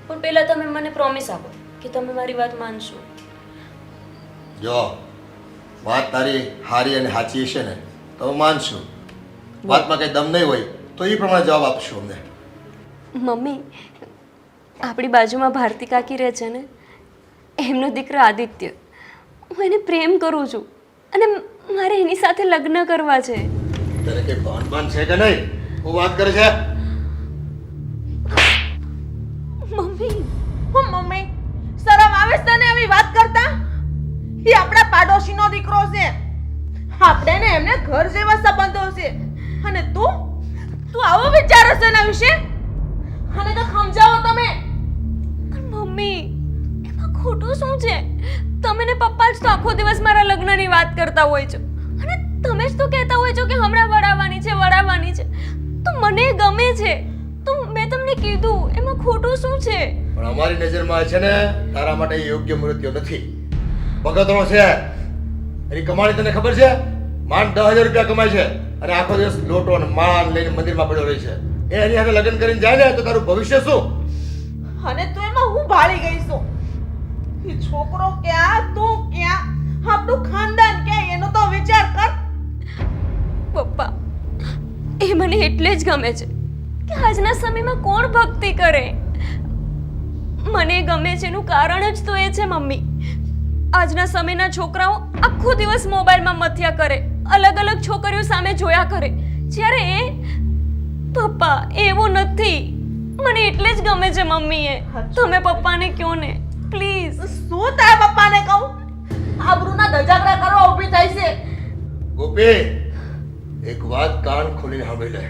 પણ પહેલા તમે મને પ્રોમિસ આપો કે તમે મારી વાત માનશો. જો વાત તારી હારી અને સાચી હશે ને તો માનશું. વાતમાં કંઈ દમ નહીં હોય તો એ પ્રમાણે જવાબ આપશું અમને. મમ્મી, આપણી બાજુમાં ભારતી કાકી રહે છે ને, એમનો દીકરો આદિત્ય, હું એને પ્રેમ કરું છું અને મારે એની સાથે લગ્ન કરવા છે. તને કંઈ ભાન છે કે નહીં? હું વાત કરે છે મમ્મી. હું મમ્મી, શરમ આવે છે તને આવી વાત કરતા? એ આપણા પાડોશીનો દીકરો છે, આપણે ને એમને ઘર જેવા સંબંધો છે, અને તું આવો વિચારો છે એના વિશે? અને તો સમજાવો તમે. મમ્મી, એમાં ખોટું શું છે? તમે ને પપ્પા જ તો આખો દિવસ મારા લગ્નની વાત કરતા હોય છો અને તમે જ તો કહેતા હોય છો કે હમણાં વડાવવાની છે. તો મને ગમે છે, તો મેં તમને કીધું, એમાં ખોટું શું છે? પણ અમારી નજરમાં છે ને તારા માટે યોગ્ય મૃત્યુ નથી. ભગતણો છે, એની કમાણી તને ખબર છે? માંડ 10,000 રૂપિયા કમાય છે અને આખો દિવસ લોટો અને માળ લઈને મંદિરમાં પડ્યો રહે છે. એ એની સાથે લગ્ન કરીને જાય ને તો તારું ભવિષ્ય શું? અને તું એમાં હું ભાળી ગઈ છું? એ છોકરો ક્યાં, તું ક્યાં, આપણું ખાનદાન ક્યાં, એનો તો વિચાર કર. પપ્પા, એ મને એટલે જ ગમે છે કે આજના સમયમાં કોણ ભક્તિ કરે. મને ગમે છે એનું કારણ જ તો એ છે મમ્મી. આજના સમયના છોકરાઓ આખો દિવસ મોબાઈલમાં મથ્યા કરે, અલગ અલગ છોકરીઓ સામે જોયા કરે, જ્યારે એ પપ્પા એવું નથી. મને એટલે જ ગમે છે મમ્મી. એ તમે પપ્પાને કહો ને પ્લીઝ. શું તારા પપ્પાને કહું? આબરૂના ધજાગરા કરવા ઊભી થાય છે. ગોપી, એક વાત કાન ખોલીને સાંભળી લે.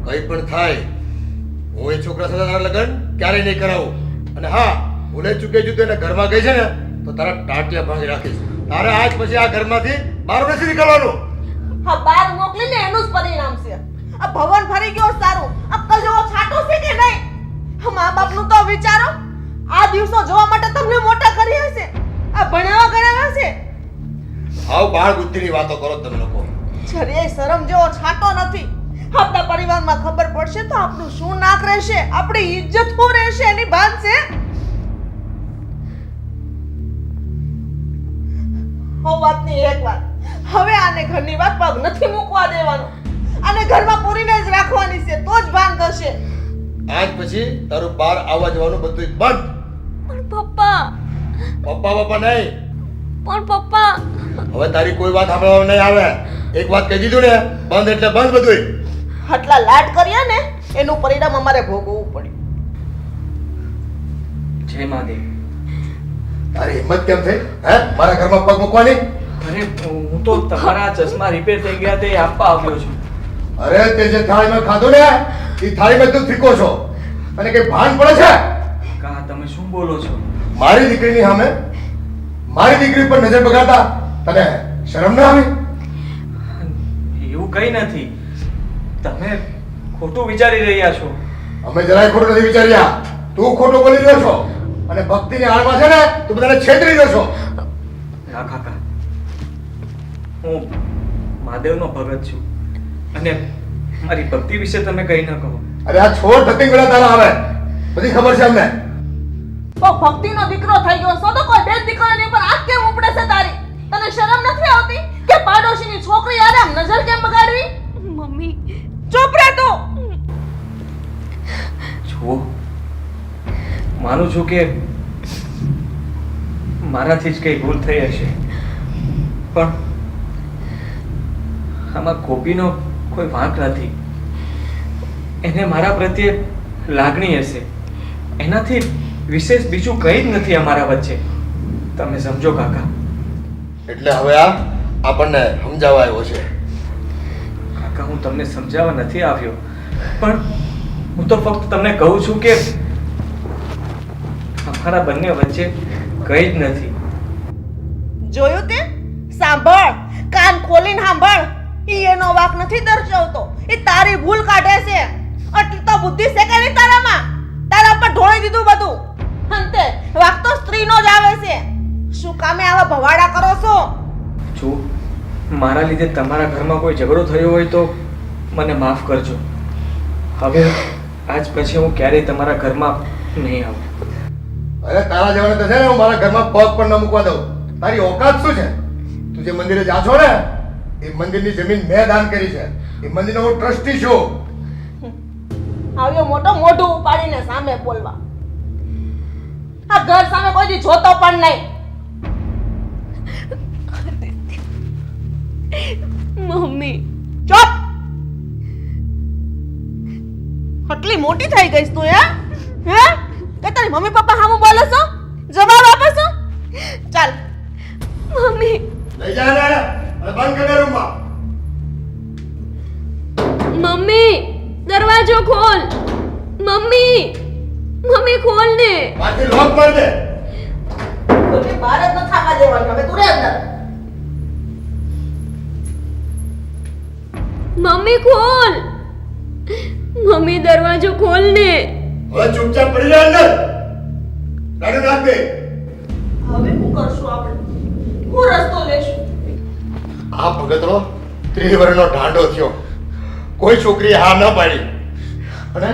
કઈ પણ થાય, હું એ છોકરા સાથે તારા લગ્ન ક્યારેય નહીં કરાવું. અને હા, ભૂલે ચૂકે જો તું એના ઘરમાં ગઈ છે ને તો તારા ટાટિયા ભાંગી રાખીશ. તારે આજ પછી આ ઘરમાંથી બહાર નથી નીકળવાનું. હા, બહાર મોકલીને એનું જ પરિણામ છે. આ ભવન ફરી ગયો સારું. અક્કલ જેવો છાંટો છે કે નહીં? આ મા બાપનું તો વિચારો. આ દિવસો જોવા માટે તમને મોટા કરી હશે. આ ભણાવવા ગણાવ્યા છે. આવ બાળ બુદ્ધિની વાતો કરો તમે લોકો. જરીય શરમ જેવો છાંટો નથી. આપણા પરિવારમાં ખબર પડશે તો આપણું શું નાક રહેશે, આપણી ઇજ્જત શું રહેશે એની ભાન છે. હો વાતની એક વાત, હવે આને ઘરની વાત પગ નથી મૂકવા દેવાનો. આને ઘરમાં પૂરીને જ રાખવાની છે, તો જ ભાન થશે. આજ પછી તારું બહાર આવવા જવાનું બધું બંધ. પણ પપ્પા પપ્પા નહીં. પણ પપ્પા હવે તારી કોઈ વાત સાંભળવા નહીં આવે. એક વાત કહી દીધું ને, બંધ એટલે બંધ બધું. આટલા લાડ કર્યા ને એનું પરિણામ અમારે ભોગવવું પડ્યું. જય મહાદેવ. તારી હિંમત કેમ થઈ હે મારા ઘરમાં પગ મૂકવાની? અરે હું તો તમારા ચશ્મા રિપેર થઈ ગયા તે આપવા આવ્યો છું. અરે તે જે થાળીમાં ખાધું ને એ થાળીમાં તું ફીકો છો. અને કઈ ભાન પડે છે? કા તમે શું બોલો છો? મારી દીકરીની સામે મારી દીકરી પર નજર બગાડતા તને શરમ ના આવી? એવું કઈ નથી. તમે ખોટું વિચારી રહ્યા છો. અમે જરાય ખોટું નથી વિચાર્યા. તું ખોટું બોલી રહ્યો છો અને ભક્તિની આડમાં છે ને તું બધાને છેતરી રહ્યો છો. હા કાકા, હું મહાદેવનો ભગત છું અને મારી ભક્તિ વિશે તમે કઈ ન કહો. અરે આ છોડ ધતિંગ ગળા તારા આવે બધી ખબર છે અમને. તો ભક્તિનો દીકરો થઈ ગયો છો તો કોઈ બે દીકરાની ઉપર આંખ કેમ ઉપડે છે તારી? તને શરમ નથી આવતી કે પાડોશીની છોકરી યાર આમ નજર કેમ બગાડવી? મમ્મી ચૂપ રહે તું. જુઓ, માનું છું કે મારાથી જ કઈ ભૂલ થઈ હશે, પણ આમાં ગોપીનો કોઈ વાંક નથી. એને મારા પ્રત્યે લાગણી હશે. એનાથી વિશેષ બીજું કંઈ જ નથી અમારા વચ્ચે. તમે સમજો કાકા. એટલે હવે આ આપણને સમજાવવા આવ્યો છે. કાકા, હું તમને સમજાવવા નથી આવ્યો, પણ હું તો ફક્ત તમને કહું છું કે અમારા બંને વચ્ચે કંઈ જ નથી. જોયું તે? સાંભળ, કાન ખોલીને સાંભળ. ઈ એનો વાક નથી દર્શાવતો, એ તારી ભૂલ કાઢે છે. આટલી તો બુદ્ધિ છે કે નહીં તારામાં? તારા પર ઢોળી દીધું બધું. અંતે વાક તો સ્ત્રીનો જ આવે છે. શું કામે આવા ભવાડા કરો છો? જો મારા લીધે તમારા ઘરમાં કોઈ ઝઘડો થયો હોય તો મને માફ કરજો. હવે આજ પછી હું ક્યારેય તમારા ઘરમાં નહીં આવું. અરે તારા જવાને તો છે ને હું મારા ઘરમાં પગ પણ ન મૂકવા દઉં. તારી ઓકાત શું છે? તું જે મંદિરે જા છો ને એ મંદિરની જમીન મેં દાન કરી છે. એ મંદિરનો હું ટ્રસ્ટી છું. આવ્યો મોટો મોઢું ઉપાડીને સામે બોલવા. આ ઘર સામે કોઈ દી જોતો પણ નહીં. મમ્મી ચૂપ. આટલી મોટી થઈ ગઈસ તું હે? હે? કે તારી મમ્મી પપ્પા સામું બોલે છો? જવાબ આપે છો? ચાલ. મમ્મી લઈ જા ને અને બંધ કરી દે રૂમમાં. મમ્મી દરવાજો ખોલ. મમ્મી મમ્મી ખોલ ને. પાછી લોક મારી દે. કોઈને બહાર જ ન થાવા દેવાની. હવે તું રે અંદર. મમ્મી ખોલ. મમ્મી દરવાજો ખોલ ને. હવે ચૂપચાપ પડી જા અંદર. ગાડી નાખ દે. હવે શું કરશું આપણે? હું રસ્તો લેશું? આ ભગતરો 30 વર્ષનો ઢાંડો થયો. કોઈ છોકરીએ હા ન પાડી અને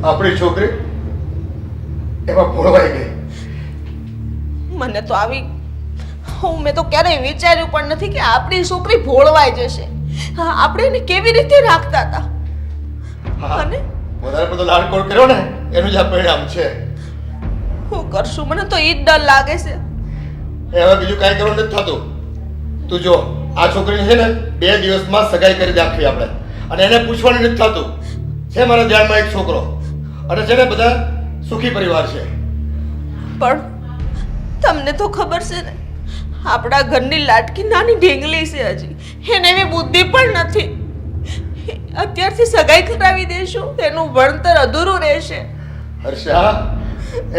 આપણી છોકરી એમાં ભોળવાઈ ગઈ. મને તો આવી મેં તો ક્યારેય વિચાર્યું પણ નથી કે આપણી છોકરી ભોળવાઈ જશે. આપણે એને કેવી રીતે રાખતા હતા. હા, અને વધારે બધો લાડકોડ કર્યો ને એનું જ આ પરિણામ છે. શું કરશું? મને તો ઈ જ ડર લાગે છે. એ હવે બીજું કાંઈ કરવાનું નથી થતું. તું જો આ છોકરીને છે ને 2 દિવસમાં સગાઈ કરી નાખવી આપણે. અને એને પૂછવાનું નથી થતું. છે મારા ધ્યાનમાં એક છોકરો અને છે ને બધા સુખી પરિવાર છે. પણ તમને તો ખબર છે ને, આપણા ઘરની લાટકી નાની ઢીંગલી છે હજી, એને એવી બુદ્ધિ પણ નથી. અત્યારથી સગાઈ કરાવી દેશું તેનું ભણતર અધૂરું રહેશે. હર્ષા,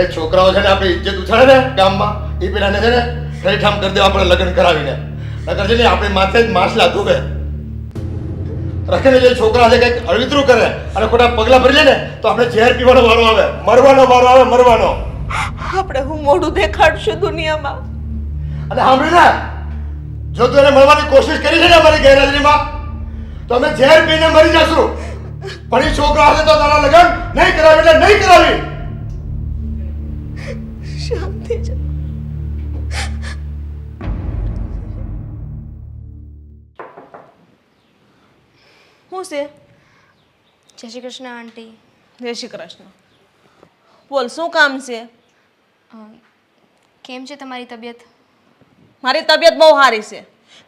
એ છોકરાઓ છે ને આપણી ઇજ્જત ઉછાળે ને ગામમાં, એ પેલાને છે ને ઠરીઠામ કરી દેવા આપણે લગ્ન કરાવીને. નકર છે ને આપણે માથે જ માછલા ધોવે. રખેને જે છોકરા છે કંઈક અળવિતરું કરે અને ખોટા પગલા ભરી લે ને તો આપણે ઝેર પીવાનો વારો આવે, મરવાનો વારો આવે, મરવાનો. આપણે હું મોઢું દેખાડશું દુનિયામાં. અને સાંભળી ને, જો તું એને મળવાની કોશિશ કરી છે ને અમારી ગેરહાજરીમાં તો અમે ઝેર પીને મરી જશું. પણ એ છોકરા હશે તો તારા લગ્ન નહીં કરાવી એટલે નહીં કરાવી. શાંતિ છે. શું છે? જય શ્રી કૃષ્ણ આંટી. જય શ્રી કૃષ્ણ. બોલ, શું કામ છે? કેમ છે તમારી તબિયત? મારી તબિયત બહુ સારી છે.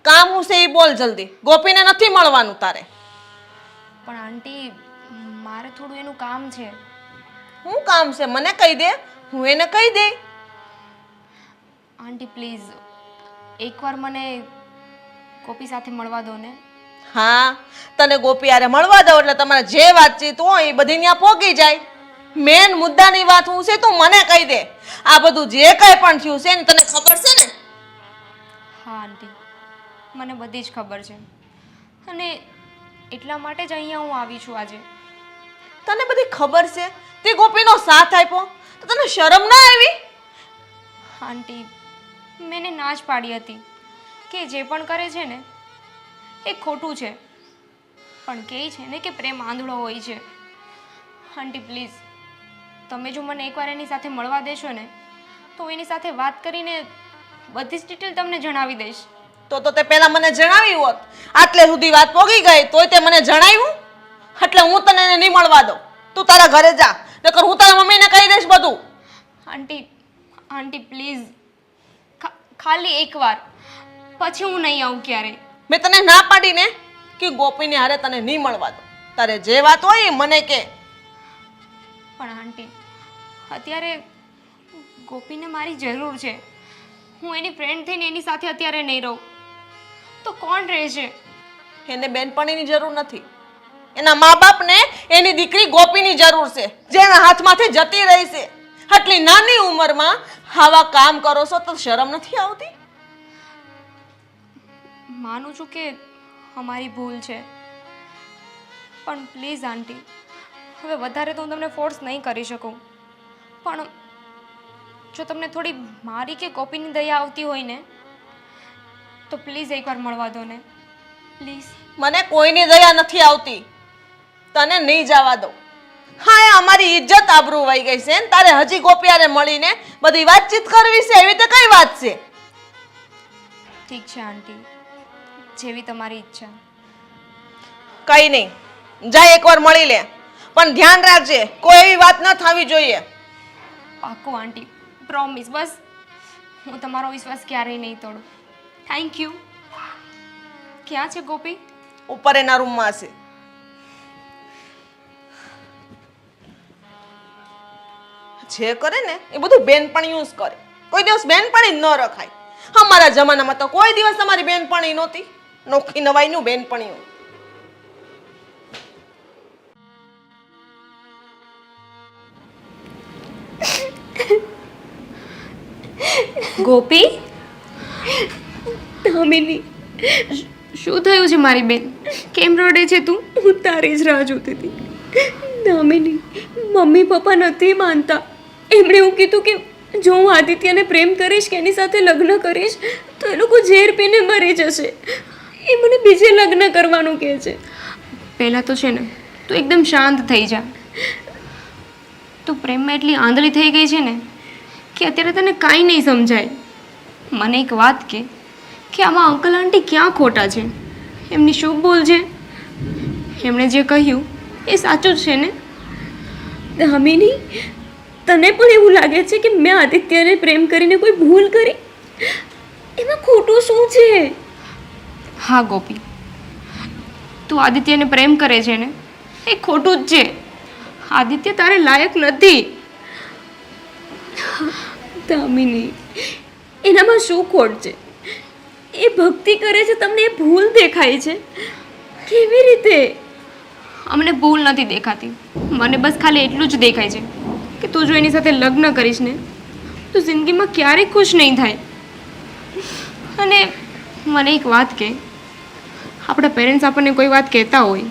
કામ હું છે એ બોલ જલ્દી. ગોપીને નથી મળવાનું તારે. પણ આંટી, મારે થોડું એનું કામ છે. શું કામ છે મને કહી દે, હું એને કહી દે. આંટી પ્લીઝ, એકવાર મને ગોપી સાથે મળવા દો ને. હા, તને ગોપી હારે મળવા દો એટલે તમારે જે વાતચીત હોય એ બધી ત્યાં પોગી જાય. મેન મુદ્દાની વાત હું છે તું મને કહી દે. આ બધું જે કંઈ પણ થયું છે ને તને ખબર છે ને? હા આંટી, મને બધી જ ખબર છે અને એટલા માટે જ અહીંયા હું આવી છું આજે. તને બધી ખબર છે, તે ગોપીનો સાથ આપ્યો તો તને શરમ ના આવી? આંટી, મેં એને ના જ પાડી હતી કે જે પણ કરે છે ને એ ખોટું છે, પણ કહે છે ને કે પ્રેમ આંધળો હોય છે. આંટી પ્લીઝ, તમે જો મને એકવાર એની સાથે મળવા દેશો ને તો એની સાથે વાત કરીને બધી જ ડિટેલ તમને જણાવી દઈશ. તો તે પહેલા મને જણાવ્યું હોત. આટલે સુધી વાત પોગી ગઈ તોય તે મને જણાવ્યું? એટલે હું તને એને નહીં મળવા દઉં. તું તારા ઘરે જા, નકર હું તારા મમ્મીને કહી દઈશ બધું. આંટી પ્લીઝ, ખાલી એકવાર, પછી હું નહીં આવું ક્યારેય. મેં તને ના પાડી ને કે ગોપીને હારે તને નહીં મળવા દઉં. તારે જે વાત હોય એ મને કે. પણ આંટી, અત્યારે ગોપીને મારી જરૂર છે. હું એની ફ્રેન્ડ થઈને એની સાથે અત્યારે નહીં રહું તો કોણ રહેશે? એને બેનપણીની જરૂર નથી. એના મા બાપને એની દીકરી ગોપીની જરૂર છે, જેના હાથમાંથી જતી રહી છે. આટલી નાની ઉંમરમાં આવા કામ કરો છો તો શરમ નથી આવતી? માનું છું કે અમારી ભૂલ છે, પણ પ્લીઝ આંટી, હવે વધારે તો હું તમને ફોર્સ નહીં કરી શકું. પણ જો તમને થોડી મારી કે ગોપીની દયા આવતી હોય ને તો પ્લીઝ એકવાર મળવા દો ને, પ્લીઝ. મને કોઈની દયા નથી આવતી. તને નહીં જવા દઉં. હા, એ અમારી ઇજ્જત આબરૂ વહી ગઈ છે ને તારે હજી ગોપી હારે મળીને બધી વાતચીત કરવી છે? એવી તો કઈ વાત છે? ઠીક છે આંટી, જેવી તમારી ઈચ્છા. કઈ નહીં, જા એકવાર મળી લે, પણ ધ્યાન રાખજે કોઈ એવી વાત ન થવી જોઈએ. પાક્કું આંટી, પ્રોમિસ. બસ હું તમારો વિશ્વાસ ક્યારેય નહીં તોડું. Thank you. ક્યાં છે ગોપી? ઉપર એના રૂમમાં હશે. જે કરે ને એ બધું બેનપણીયું જ કરે. કોઈ દિવસ બેનપણી ન રખાય. અમારા જમાનામાં તો કોઈ દિવસ તમારી બેનપણી નહોતી. નોખી નવાઈનું બેનપણીયું. ગોપી, દામિની, શું થયું છે મારી બેન? કેમ રડે છે તું? હું તારી જ રાહ જોતી હતી. દામિની, મમ્મી પપ્પા નથી માનતા. એમણે એવું કીધું કે જો હું આદિત્યને પ્રેમ કરીશ કે એની સાથે લગ્ન કરીશ તો એ લોકો ઝેર પીને મરી જશે. એ મને બીજે લગ્ન કરવાનું કહે છે. પહેલાં તો છે ને તું એકદમ શાંત થઈ જા. તું પ્રેમમાં એટલી આંધળી થઈ ગઈ છે ને કે અત્યારે તને કાંઈ નહીં સમજાય. મને એક વાત કે આમાં અંકલ આંટી ક્યાં ખોટા છે? એમની શું ભૂલ છે? એમણે જે કહ્યું એ સાચું જ છે ને? દામિની, તને પણ એવું લાગે છે કે મેં આદિત્યને પ્રેમ કરીને કોઈ ભૂલ કરી? એમાં ખોટું શું છે? હા ગોપી, તું આદિત્યને પ્રેમ કરે છે ને એ ખોટું જ છે. આદિત્ય તારે લાયક નથી. દામિની, એનામાં શું ખોટ છે? એ ભક્તિ કરે છે, તમને એ ભૂલ દેખાય છે? કેવી રીતે? અમને ભૂલ નથી દેખાતી. મને બસ ખાલી એટલું જ દેખાય છે કે તું જો એની સાથે લગ્ન કરીશ ને તો જિંદગીમાં ક્યારેય ખુશ નહીં થાય. અને મને એક વાત કહે, આપણા પેરેન્ટ્સ આપણને કોઈ વાત કહેતા હોય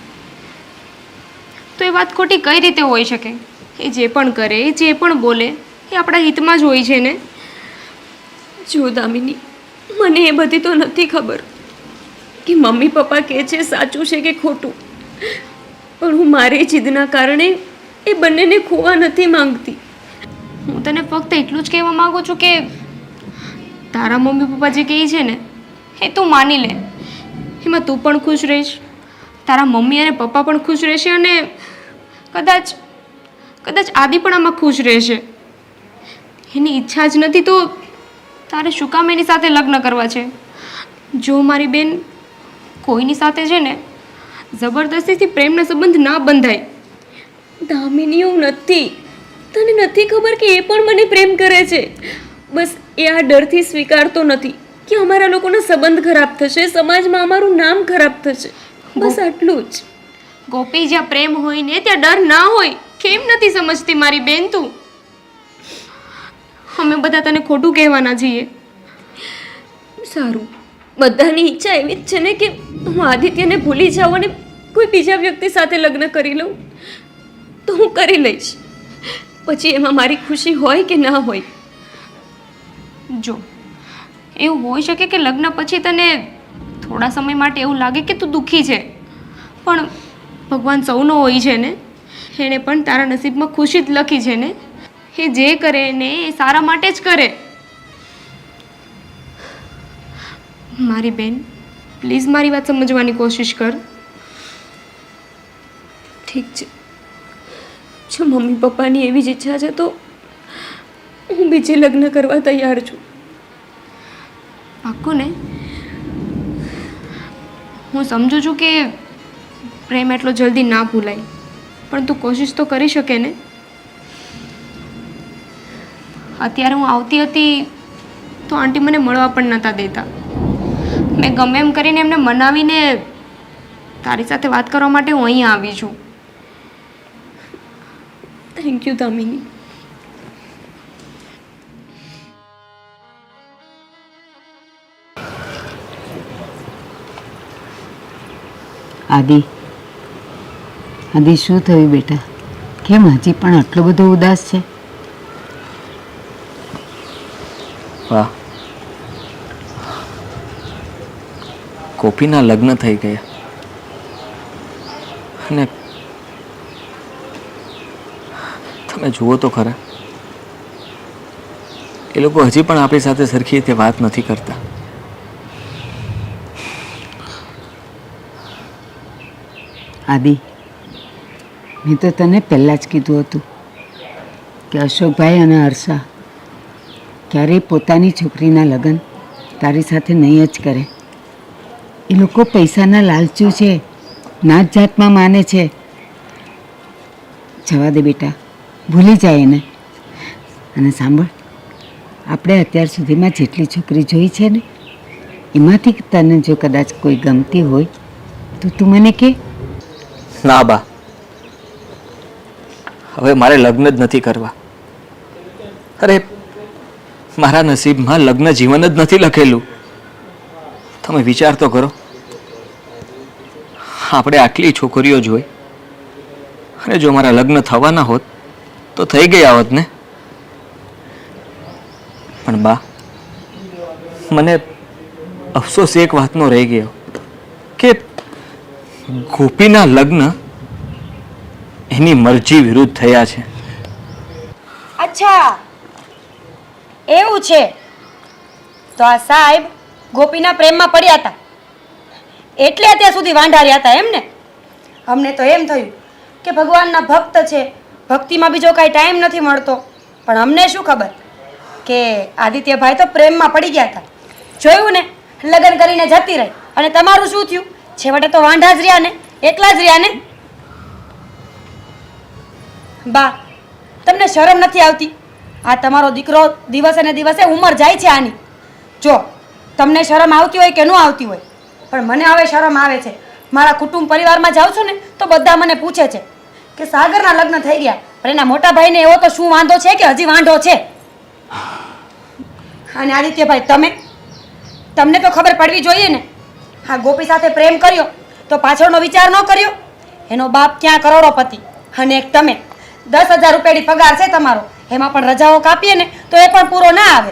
તો એ વાત ખોટી કઈ રીતે હોઈ શકે? એ જે પણ કરે, જે પણ બોલે એ આપણા હિતમાં જ હોય છે ને. જો દામિની, મને એ બધી તો નથી ખબર કે મમ્મી પપ્પા કહે છે સાચું છે કે ખોટું, પણ હું મારી જીદના કારણે એ બંનેને ખોવા નથી માંગતી. હું તને ફક્ત એટલું જ કહેવા માંગુ છું કે તારા મમ્મી પપ્પા જે કહે છે ને એ તું માની લે. એમાં તું પણ ખુશ રહીશ, તારા મમ્મી અને પપ્પા પણ ખુશ રહેશે, અને કદાચ આદિ પણ આમાં ખુશ રહેશે. એની ઈચ્છા જ નથી તો તારે શું કામ એની સાથે લગ્ન કરવા છે? જો મારી બેન, કોઈની સાથે છે ને જબરદસ્તીથી પ્રેમનો સંબંધ ના બંધાય. દામિની, હું નથી, તને નથી ખબર કે એ પણ મને પ્રેમ કરે છે. બસ એ આ ડરથી સ્વીકારતો નથી કે અમારા લોકોનો સંબંધ ખરાબ થશે, સમાજમાં અમારું નામ ખરાબ થશે. બસ આટલું જ. ગોપી, જ્યાં પ્રેમ હોય ને ત્યાં ડર ના હોય. કેમ નથી સમજતી મારી બેન તું? અમે બધા તને ખોટું કહેવાના છીએ. સારું, બધાની ઈચ્છા એવી જ છે ને કે હું આદિત્યને ભૂલી જાઉં અને કોઈ બીજા વ્યક્તિ સાથે લગ્ન કરી લઉં, તો હું કરી લઈશ. પછી એમાં મારી ખુશી હોય કે ના હોય. જો એવું હોઈ શકે કે લગ્ન પછી તને થોડા સમય માટે એવું લાગે કે તું દુઃખી છે, પણ ભગવાન સૌનો હોય છે ને. એણે પણ તારા નસીબમાં ખુશી જ લખી છે ને. એ જે કરે ને એ સારા માટે જ કરે. મારી બેન, પ્લીઝ મારી વાત સમજવાની કોશિશ કર. ઠીક છે, જો મમ્મી પપ્પાની એવી જ ઈચ્છા છે તો હું બીજે લગ્ન કરવા તૈયાર છું. પાક્કું ને? હું સમજુ છું કે પ્રેમ એટલો જલ્દી ના ભૂલાય, પણ તું કોશિશ તો કરી શકે ને. અત્યારે હું આવતી હતી તો આંટી મને મળવા પણ નહોતા દેતા. મેં ગમે એમ કરીને એમને મનાવીને તારી સાથે વાત કરવા માટે હું અહીં આવી છું. Thank you Damini. આદિ, શું થયું બેટા? કેમ હજી પણ આટલો બધો ઉદાસ છે? વાહ, ગોપીના લગ્ન થઈ ગયા અને તમે જુઓ તો ખરા, એ લોકો હજી પણ આપણી સાથે સરખી રીતે વાત નથી કરતા. આદિ, મેં તો તને પહેલાં જ કીધું હતું કે અશોકભાઈ અને હર્ષા ક્યારેય પોતાની છોકરીના લગ્ન તારી સાથે નહીં જ કરે. એ લોકો પૈસાના લાલચુ છે, નાત જાતમાં માને છે. જવા દે બેટા, ભૂલી જાય એને. અને સાંભળ, આપણે અત્યાર સુધીમાં જેટલી છોકરી જોઈ છે ને એમાંથી તને જો કદાચ કોઈ ગમતી હોય તો તું મને કહે. ના બા, હવે મારે લગ્ન જ નથી કરવા. અરે, મારા નસીબમાં લગ્ન જીવન જ નથી લખેલું. તમે વિચાર તો કરો, આપણે આટલી છોકરીઓ જોઈ અને જો મારા લગ્ન થવાના હોત તો થઈ ગયા હોત ને. પણ બા, મને અફસોસ એક વાતનો રહી ગયો કે ગોપીના લગ્ન એની મરજી વિરુદ્ધ થયા છે. અચ્છા, એવું છે? તો આ સાહેબ ગોપીના પ્રેમમાં પડ્યા હતા એટલે અત્યાર સુધી વાંઢાર્યા હતા એમ ને? અમને તો એમ થયું કે ભગવાનના ભક્ત છે, ભક્તિમાં બીજો કાંઈ ટાઈમ નથી મળતો. પણ અમને શું ખબર કે આદિત્યભાઈ તો પ્રેમમાં પડી ગયા હતા. જોયું ને, લગ્ન કરીને જતી રહી. અને તમારું શું થયું? છેવટે તો વાંઢા જ રહ્યા ને, એકલા જ રહ્યા ને. બા, તમને શરમ નથી આવતી? આ તમારો દીકરો દિવસે ને દિવસે ઉંમર જાય છે આની, જો તમને શરમ આવતી હોય કે ન આવતી હોય, પણ મને હવે શરમ આવે છે. મારા કુટુંબ પરિવારમાં જાઉં છું ને તો બધા મને પૂછે છે કે સાગરના લગ્ન થઈ ગયા, પણ એના મોટા ભાઈને એવો તો શું વાંધો છે કે હજી વાંધો છે? અને આદિત્યભાઈ, તમને તો ખબર પડવી જોઈએ ને. હા, ગોપી સાથે પ્રેમ કર્યો તો પાછળનો વિચાર ન કર્યો? એનો બાપ ક્યાં કરોડોપતિ, અને એક તમે 10,000 રૂપિયાની પગાર છે તમારો, એમાં પણ રજાઓ કાપીએ ને તો એ પણ પૂરો ના આવે.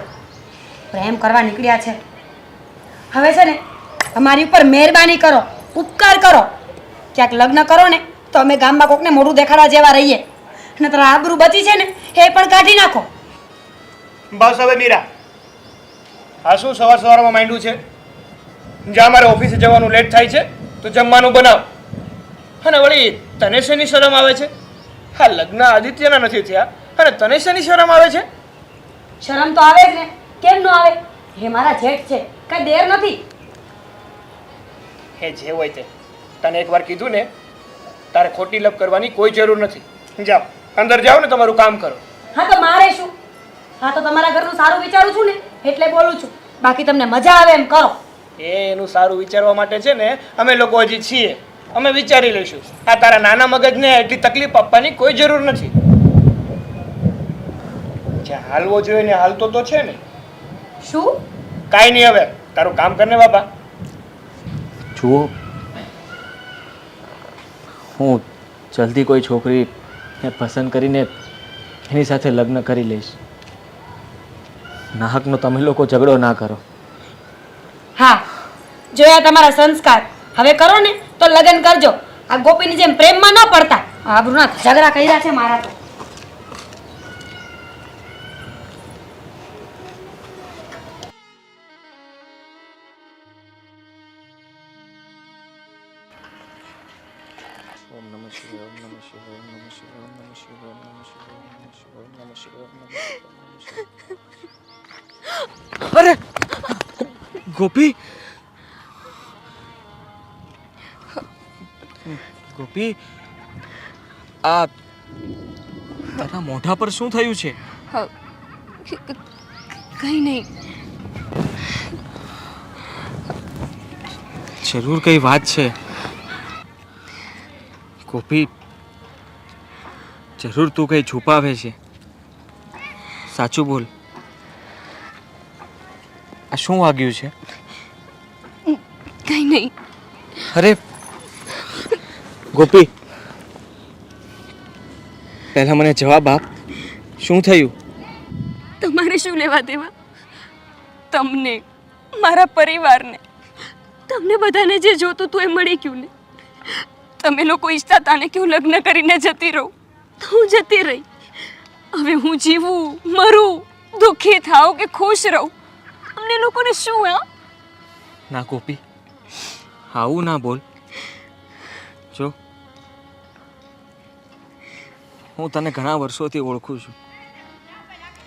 પ્રેમ કરવા નીકળ્યા છે. હવે છે ને અમારી ઉપર મહેરબાની કરો, ઉપકાર કરો. ક્યાંક લગ્ન કરો ને તો અમે ગામમાં કોકને મોઢું દેખાડા જેવા રહીએ, નતર આબરૂ બચી છે ને એ પણ કાઢી નાખો. બસ હવે મીરા, આ શું સવાર સવારમાં માંડ્યું છે? જ્યાં મારે ઓફિસે જવાનું લેટ થાય છે તો જમવાનું બનાવ. અને વળી તને શેની શરમ આવે છે? હા, લગ્ન આદિત્યના નથી થયા અને તને શેની શરમ આવે છે? શરમ તો આવે જ ને, કેમ ન આવે? એ મારા જેઠ છે, કઈ દેર નથી. એ જે હોય તે, તને એકવાર કીધું ને, તારે ખોટી લપ કરવાની કોઈ જરૂર નથી. જાઓ, અંદર જાઓ ને તમારું કામ કરો. હા તો મારે શું? હા તો તમારા ઘરનું સારું વિચારું છું ને એટલે બોલું છું, બાકી તમને મજા આવે એમ કરો. એનું સારું વિચારવા માટે છે ને અમે લોકો હજી છીએ, અમે વિચારી લઈશું. આ તારા નાના મગજને એટલી તકલીફ આપવાની કોઈ જરૂર નથી. જ્યાં હાલવો જોઈએ ને હાલતો તો છે ને. શું? કાંઈ નહીં, હવે તારું કામ કરને બાપા. જુઓ, હું જલ્દી કોઈ છોકરીને પસંદ કરીને એની સાથે લગ્ન કરી લઈશ. નાહકનો તમે લોકો ઝઘડો ના કરો. હા, જોયા તમારા સંસ્કાર. હવે કરો ને તો લગ્ન કરજો. આ ગોપીની જેમ પ્રેમમાં ન પડતા. આબરૂના ઝઘડા કર્યા છે મારા તો. અરે ગોપી, ગોપી, આ તારા મોઢા પર શું થયું છે? કંઈ નહીં. જરૂર કઈ વાત છે ગોપી, જરૂર તું કઈ છુપાવે છે. સાચું બોલ, આ શું વાગ્યું છે? કંઈ નહીં. અરે ગોપી, પહેલા મને જવાબ આપ, શું થયું? તમારે શું લેવા દેવા? તમને, મારા પરિવારને, તમને બધાને જે જોતું હતું એ મળી ગયું ને. તમે લોકો ઈચ્છતા હતા ને કે હું લગ્ન કરીને જતી રહું, તો હું જતી રહી. હવે હું જીવું, મરું, દુઃખી થાવ કે ખુશ રહું, અમને લોકોને શું? હા, ના ગોપી, આવું ના બોલ. જો, હું તને ઘણા વર્ષોથી ઓળખું છું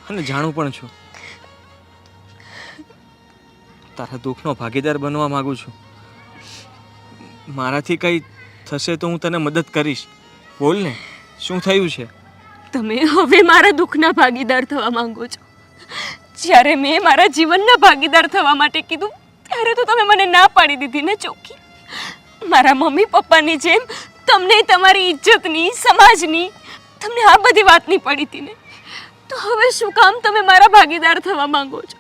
અને જાણું પણ છું. તારા દુઃખનો ભાગીદાર બનવા માંગુ છું. મારાથી કંઈ થશે તો હું તને મદદ કરીશ. બોલ ને, શું થયું છે? તમે હવે મારા દુઃખના ભાગીદાર થવા માંગો છો? જ્યારે મેં મારા જીવનના ભાગીદાર થવા માટે કીધું ત્યારે તો તમે મને ના પાડી દીધી ને ચોખ્ખી. મારા મમ્મી પપ્પાની જેમ તમને તમારી ઇજ્જતની, સમાજની, તમને આ બધી વાતની પડી હતી ને. તો હવે શું કામ તમે મારા ભાગીદાર થવા માંગો છો?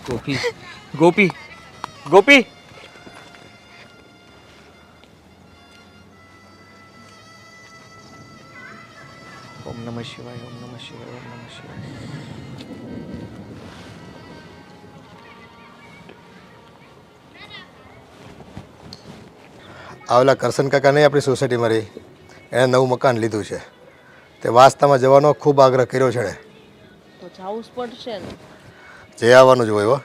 ગોપી, ગોપી, ગોપી, ઓમ નમઃ શિવાય, ઓમ નમઃ શિવાય, ઓમ નમઃ શિવાય. આવેલા કરશન કાકા નહીં આપણી સોસાયટીમાં રહી, એણે નવું મકાન લીધું છે. તે વાસ્તામાં જવાનો ખૂબ આગ્રહ કર્યો છે ને. તો જવું જ પડશે ને. જઈ આવવાનું જ હોય હો,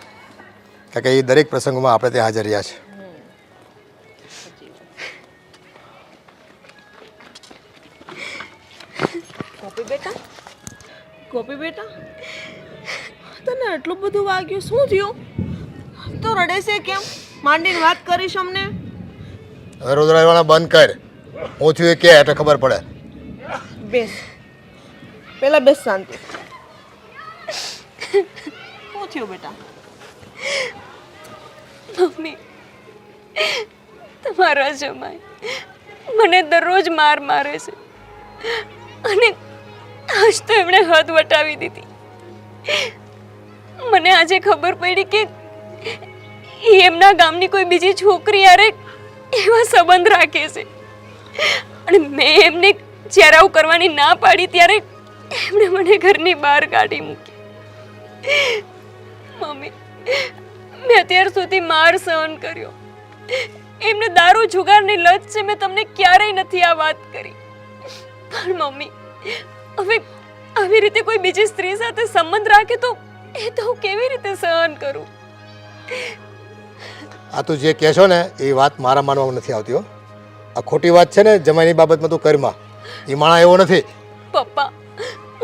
કારણ કે એ દરેક પ્રસંગોમાં આપણે ત્યાં હાજર રહ્યા છે. ગોપી બેટા, ગોપી બેટા, તને આટલું બધું વાગ્યું, શું થયું? તો રડે છે કેમ? માંડીને વાત કરીશ અમને. હવે રોજ રહેવાના બંધ કર. હું થયું એ કે એટલે ખબર પડે. બેસ, પેલા બેસ શાંતિ. શું થયું બેટા? મમ્મી, તમારા જમાઈ મને દરરોજ માર મારે છે અને આજ તો એમણે હદ વટાવી દીધી. મને આજે ખબર પડી કે એ એમના ગામની કોઈ બીજી છોકરી યારે એવા સંબંધ રાખે છે અને મેં એમને જ્યારે આવું કરવાની ના પાડી ત્યારે એમણે મને ઘરની બહાર કાઢી મૂકી. મમ્મી, મેં અત્યાર સુધી માર સહન કર્યો. એમને દારૂ જુગારની લત છે, મેં તમને ક્યારેય નથી આ વાત કરી. પણ મમ્મી, હવે આવી રીતે કોઈ બીજી સ્ત્રી સાથે સંબંધ રાખે તો એ તો હું કેવી રીતે સહન કરું? આ તું જે કહેશો ને એ વાત મારા માનવામાં નથી આવતી હો. આ ખોટી વાત છે ને જમાઈની બાબતમાં તું કરમાં. એ માણા એવો નથી. પપ્પા,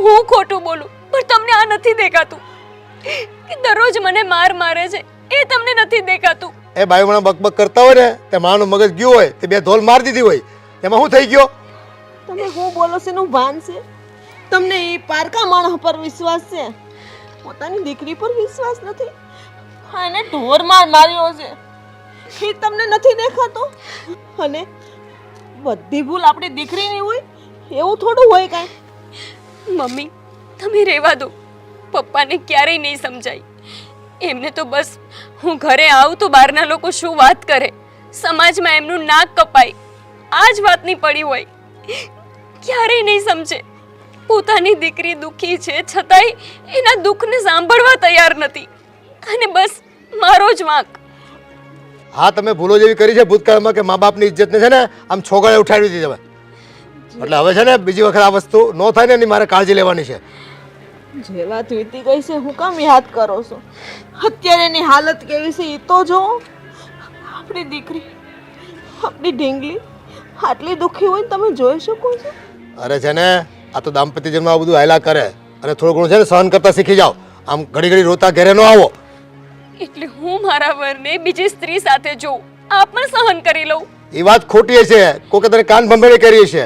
હું ખોટું બોલું પણ તમને આ નથી દેખાતું કે દરરોજ મને માર મારે છે? એ તમને નથી દેખાતું? એ બાયુમાણા બકબક કરતા હોય ને તે માનું મગજ ગયું હોય તે બે ધોલ મારી દીધી હોય એમાં શું થઈ ગયો? તમે શું બોલો છો એનું ભાન છે? તમને એ પારકા માણસ પર વિશ્વાસ છે, પોતાની દીકરી પર વિશ્વાસ નથી. હા, એને ઢોર માર માર્યો છે એ તમને નથી દેખાતો? અને બધી ભૂલ આપણી દીકરીની હોય એવું થોડું હોય કાંઈ? મમ્મી, તમે રહેવા દો. પપ્પાને ક્યારેય નહીં સમજાય. એમને તો બસ હું ઘરે આવું તો બહારના લોકો શું વાત કરે, સમાજમાં એમનું નાક કપાય, આ જ વાતની પડી હોય. ક્યારેય નહીં સમજે. પોતાની દીકરી દુઃખી છે છતાંય એના દુઃખને સાંભળવા તૈયાર નથી અને બસ મારો જ વાંક. હા, તમે ભૂલો જેવી કરી છે ભૂતકાળમાં કે મા બાપની ઇજ્જતને છે ને આમ છોગળે ઉઠાડી દીધી તમે. એટલે હવે છે ને બીજી વખત આ વસ્તુ ન થાય ને એની મારે કાળજી લેવાની છે. જે વાત વીતી ગઈ છે હું કામ યાદ કરો છો? અત્યારે એની હાલત કેવી છે એ તો જો. આપણી દીકરી, આપણી ઢીંગલી આટલી દુઃખી હોય ને તમે જોઈ શકો છો? અરે છે ને આ તો દાંપત્ય જીવનમાં આવું બધું હાયલા કરે અને થોડું ઘણું છે ને સહન કરતા શીખી જાઓ. આમ ઘડી ઘડી રોતા ઘરે ન આવો. એટલે હું મારા વરને બીજી સ્ત્રી સાથે જોઉં, આ પણ સહન કરી લઉં? એ વાત ખોટી છે. કોકે તને કાન ભંભેરી કરી છે.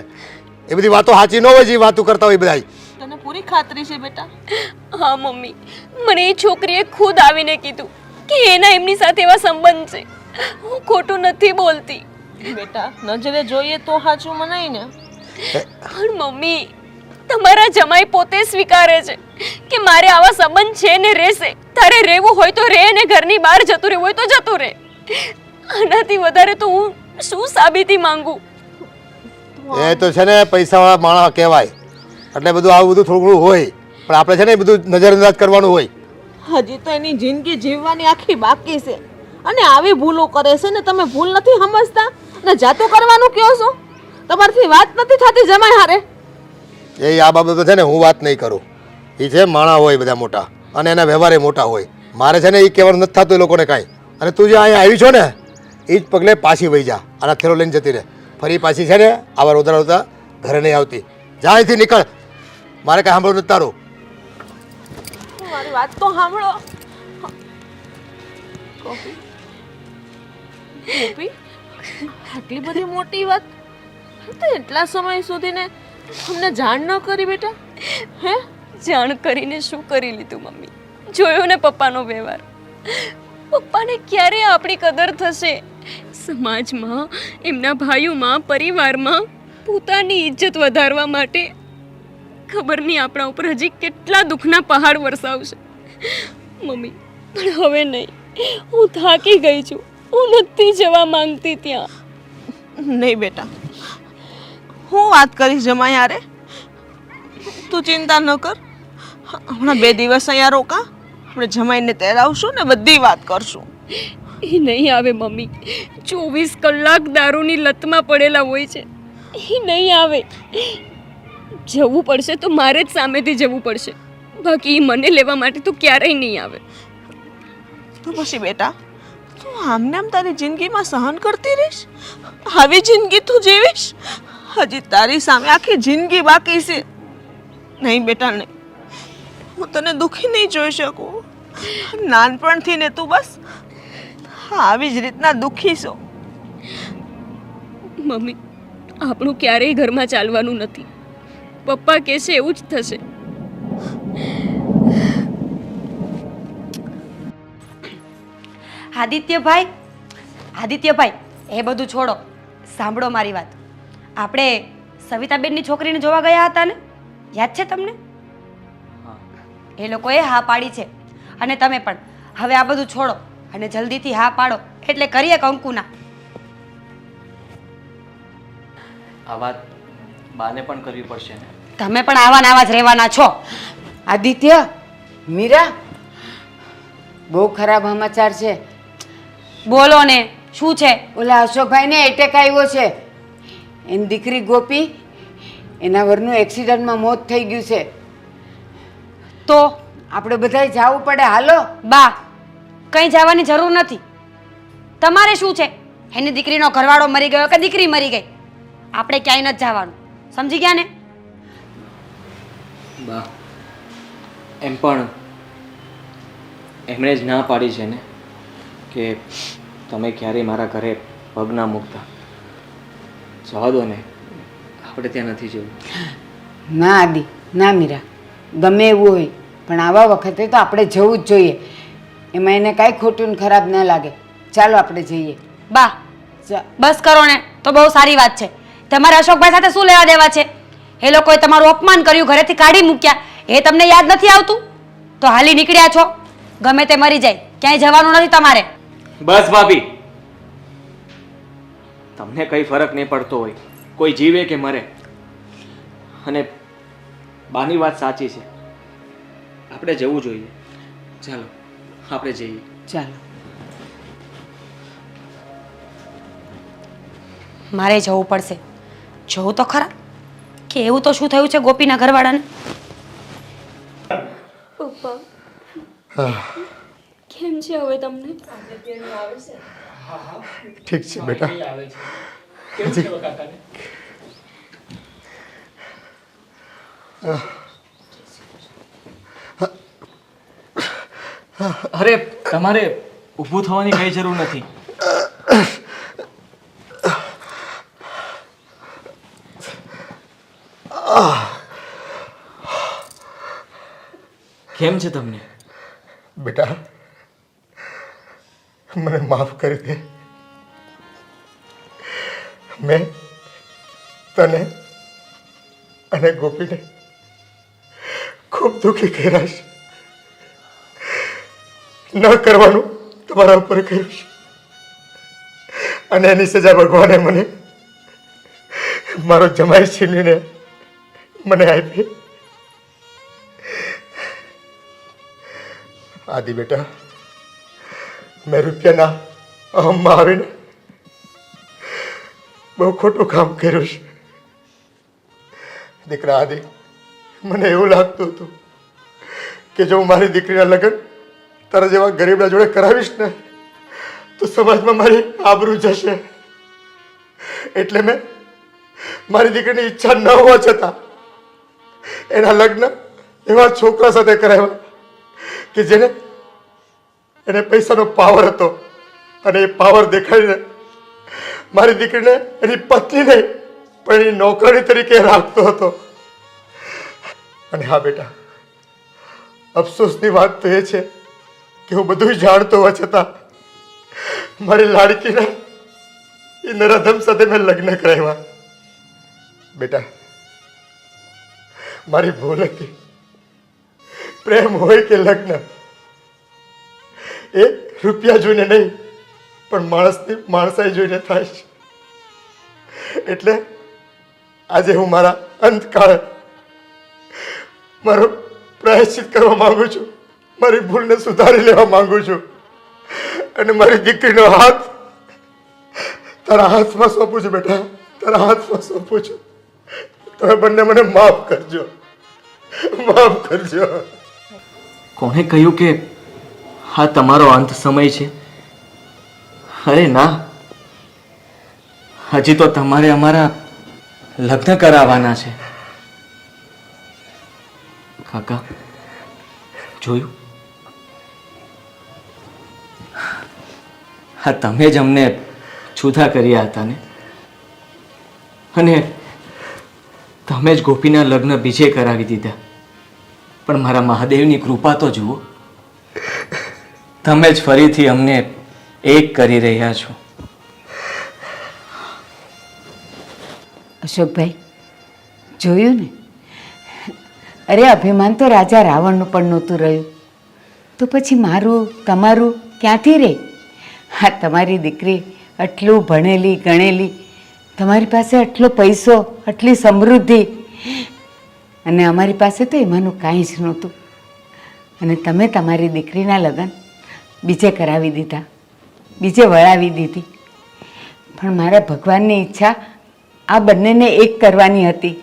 એ બધી વાતો સાચી ન હોય જે વાતો કરતા હોય બધા. તને પૂરી ખાતરી છે બેટા? હા મમ્મી, મને એ છોકરીએ ખુદ આવીને કીધું કે એના એમની સાથે એવા સંબંધ છે. હું ખોટું નથી બોલતી. બેટા, નજરે જોઈએ તો સાચું મનાય ને. પણ મમ્મી, તમારા જમાઈ પોતે સ્વીકારે છે કે મારે આવા સંબંધ છે ને રહેશે. તારે રહેવું હોય તો રહે ને ઘરની બહાર જતું રહેવું હોય તો જતું રહે. આનાથી વધારે તો હું શું સાબિતી માંગુ? એ તો છે ને પૈસાવાળા માણસ કહેવાય એટલે બધું આવું બધું થોડું ઘણું હોય પણ આપણે છે ને એ બધું નજરઅંદાજ કરવાનું હોય. હજી તો એની જિંદગી જીવવાની આખી બાકી છે અને આવી ભૂલો કરે છે ને તમે ભૂલ નથી સમજતા ને જાતું કરવાનું કહો છો? તમારથી વાત નથી થતી જમાઈ હારે? એ આ બાબતો છે ને હું વાત નહીં કરું. એ છે માણા હોય બધા મોટા અને એના વ્યવહારે મોટા હોય. મારે છે ને એ કહેવાનું નથી થતું એ લોકોને કાંઈ. અને તું જે અહીંયા આવી છો ને એ જ પગલે પાછી વહી જા. આના થેલો લઈને જતી રહે. ફરી પાછી છે ને આવા રોતા રોતા ઘરે નહીં આવતી. જા અહીંથી નીકળ. મારે કાંઈ સાંભળવું નથી તારું. મારી વાત તો સાંભળો. ગોપી, ગોપી, આટલી બધી મોટી વાત તો એટલા સમય સુધી ને અમને જાણ ન કરી બેટા? હે, જાણ કરીને શું કરી લીધું મમ્મી? જોયો ને પપ્પાનો વ્યવહાર. પપ્પાને ક્યારે આપણી કદર થશે? સમાજમાં, એમના ભાઈઓમાં, પરિવારમાં પોતાની ઇજ્જત વધારવા માટે ખબર નહીં આપણા ઉપર હજી કેટલા દુઃખના પહાડ વરસાવશે. મમ્મી, પણ હવે નહીં. હું થાકી ગઈ છું. હું નથી જવા માંગતી ત્યાં. નહીં બેટા, હું વાત કરીશ જમાઈ હારે. તું ચિંતા ન કર. હમણાં 2 દિવસ અહીંયા રોકા. આપણે જમાઈને તેડાવશું ને બધી વાત કરશું. એ નહીં આવે મમ્મી. 24 કલાક દારૂની લતમાં પડેલા હોય છે. એ નહીં આવે. જવું પડશે તો મારે જ સામેથી જવું પડશે. બાકી એ મને લેવા માટે તો ક્યારેય નહીં આવે. તો પછી બેટા તું આમને આમ તારી જિંદગીમાં સહન કરતી રહીશ? આવી જિંદગી તું જીવીશ? હજી તારી સામે આખી જિંદગી બાકી છે. નહીં બેટા નહીં. હું તને દુઃખી નહીં જોઈ શકું. નાનપણથી ને તું બસ આવી જ રીતના દુઃખી છો. મમ્મી, આપણું ક્યારેય ઘરમાં ચાલવાનું નથી. પપ્પા કહેશે એવું જ થશે. આદિત્યભાઈ એ બધું છોડો, સાંભળો મારી વાત. આપણે સવિતાબેનની છોકરીને જોવા ગયા હતા ને, યાદ છે તમને? એ લોકોએ હા પાડી છે અને તમે પણ. હવે આ બધું છોડો અને જલ્દીથી હા પાડો એટલે કરીએ કંકુના. આ વાત બાને પણ કરવી પડશે ને. તમે પણ આવા ને આવા જ રહેવાના છો. આદિત્ય, મીરા, બહુ ખરાબ સમાચાર છે. બોલો ને, શું છે? ઓલા અશોકભાઈને એટેક આવ્યો છે. એની દીકરી ગોપી, એના વરનું એક્સિડન્ટમાં મોત થઈ ગયું છે. તો આપણે બધાય જવું પડે. હાલો. બા, કંઈ જવાની જરૂર નથી. તમારે શું છે? એની દીકરીનો ઘરવાળો મરી ગયો કે દીકરી મરી ગઈ, આપણે ક્યાંય નથી જવાનું. સમજી ગયા ને? બા, એમ પણ એમણે જ ના પાડી છે ને કે તમે ક્યારેય મારા ઘરે પગ ના મૂકતા. જવા દો ને, આપણે ત્યાં નથી જવું. ના આદિ, ના મીરા, ગમે એવું હોય પણ આવા વખતે તો આપણે જવું જ જોઈએ. એમાં એને કાંઈ ખોટું ને ખરાબ ન લાગે. ચાલો આપણે જઈએ. બા, બસ કરો ને તો બહુ સારી વાત છે. તમારે અશોકભાઈ સાથે શું લેવા દેવા છે? એ લોકોએ તમારું અપમાન કર્યું, ઘરેથી કાઢી મૂક્યા, એ તમને યાદ નથી આવતું? તો હાલી નીકળ્યા છો. ગમે તે મરી જાય, ક્યાંય જવાનું નથી તમારે. બસ ભાભી, તમને કઈ ફરક નહીં પડતો હોય કોઈ જીવે કે મરે. અને બાની વાત સાચી છે, આપણે જવું જોઈએ. ચાલો આપણે જઈએ. ચાલો. મારે જવું પડશે. જોવું તો ખરા કે એવું તો શું થયું છે ગોપીના ઘરવાળાને. પપ્પા, કેમ છે હવે તમને? ઠીક છે બેટા. આવે છે. કેવું છે હવે કાકાને? અરે તમારે ઊભું થવાની કઈ જરૂર નથી. કેમ છે તમને? બેટા, મને માફ કરી દે. મેં તને અને ગોપીને ખૂબ દુઃખી કર્યા છે. ન કરવાનું તમારા ઉપર કર્યું છે અને એની સજા ભગવાને મને મારો જમાઈ છીનવીને મને આપી. આદિ બેટા, મેં રૂપિયાના અહમમાં આવીને બહુ ખોટું કામ કર્યું છે. દીકરા આદિ, મને એવું લાગતું હતું કે જો હું મારી દીકરીના લગ્ન તારા જેવા ગરીબના જોડે કરાવીશ ને તો સમાજમાં મારી આબરૂ જશે. એટલે મેં મારી દીકરીની ઈચ્છા ન હોવા છતાં એના લગ્ન એવા છોકરા સાથે કરાવ્યા કે જેને એને પૈસાનો પાવર હતો અને એ પાવર દેખાડીને મારી દીકરીને એની પત્ની નહીં પણ એની નોકરી તરીકે રાખતો હતો. અને હા બેટા, અફસોસની વાત તો એ છે કે હું બધું જાણતો હોવા છતાં મારી લાડકીના એ નરાધમ સાથે મેં લગ્ન કરાવ્યા. બેટા, મારી ભૂલ હતી. પ્રેમ હોય કે લગ્ન, એ રૂપિયા જોઈને નહીં પણ માણસની માણસાઈ જોઈને થાય છે. એટલે આજે હું મારા અંતકાળે મારો પ્રાયશ્ચિત કરવા માંગુ છું. મારી ભૂલને સુધારી લેવા માંગુ છું અને મારી દીકરીનો હાથ તારા હાથમાં સોંપું છું. બેટા, તારા હાથમાં સોંપું છું. તમે બંને મને માફ કરજો, માફ કરજો. કોણે કહ્યું કે હા તમારો અંત સમય છે? અરે ના, હજી તો તમારે અમારા લગ્ન કરાવવાના છે. કાકા, જોયું? હા, તમે જ અમને છૂતા કર્યા હતા ને, અને તમે જ ગોપીના લગ્ન બીજે કરાવી દીધા. પણ મારા મહાદેવની કૃપા તો જુઓ, તમે જ ફરીથી અમને એક કરી રહ્યા છો. અશોકભાઈ, જોયું ને? અરે અભિમાન તો રાજા રાવણનું પણ નહોતું રહ્યું, તો પછી મારું તમારું ક્યાંથી રહે? હા, તમારી દીકરી આટલું ભણેલી ગણેલી, તમારી પાસે આટલો પૈસો, આટલી સમૃદ્ધિ, અને અમારી પાસે તો એમાંનું કાંઈ જ નહોતું. અને તમે તમારી દીકરીના લગ્ન બીજે કરાવી દીધા, બીજે વળાવી દીધી. પણ મારા ભગવાનની ઈચ્છા આ બંનેને એક કરવાની હતી,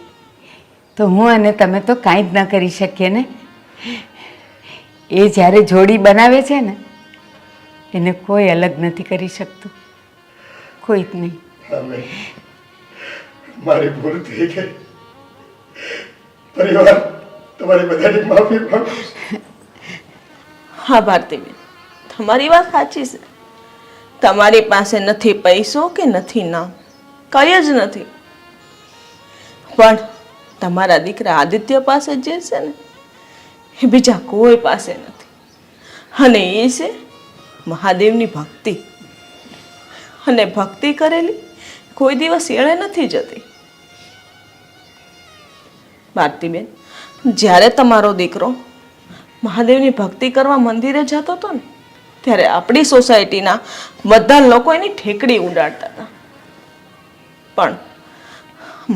તો હું અને તમે તો કાંઈ જ ન કરી શકીએ ને. એ જ્યારે જોડી બનાવે છે ને, એને કોઈ અલગ નથી કરી શકતું, કોઈ જ નહીં. હવે મારી ભૂલ થઈ ગઈ. પરિવાર તમારી બધાની માફી માંગુ છું. હા ભારતીબેન, તમારી વાત સાચી છે. તમારી પાસે નથી પૈસો કે નથી નામ, કઈ જ નથી. પણ તમારા દીકરા આદિત્ય પાસે જે છે ને, એ બીજા કોઈ પાસે નથી. અને એ છે મહાદેવની ભક્તિ. અને ભક્તિ કરેલી કોઈ દિવસ એળે નથી જતી. ભારતીબેન, જ્યારે તમારો દીકરો મહાદેવની ભક્તિ કરવા મંદિરે જતો હતો ને, ત્યારે આપણી સોસાયટીના બધા લોકો એની ઠેકડી ઉડાડતા હતા. પણ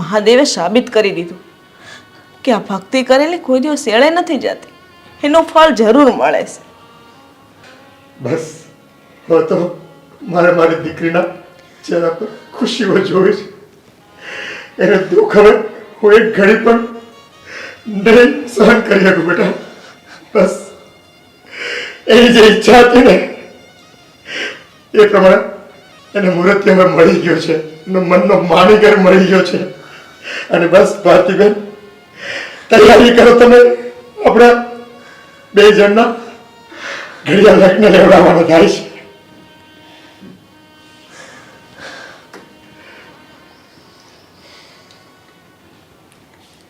મહાદેવે સાબિત કરી દીધું કે આ ભક્તિ કરેલી કોઈ દિવસ એળે નથી જતી, એનું ફળ જરૂર મળે છે. બસ હવે તો મારે મારી દીકરીના ચહેરા પર ખુશીઓ જોઈ છે. એને દુઃખ હવે હું એક ઘડી પણ નહીં સહન કરી શકું બેટા. બસ એની જે ઈચ્છા હતી ને, એ પ્રમાણે એને મુહૂર્ત હવે મળી ગયો છે, એનો મનનો માણીગર મળી ગયો છે. અને બસ ભારતીબેન, તૈયારી કરો તમે, આપણા બે જણના ઘડિયા લગ્ન લેવડાવવાનો થાય છે.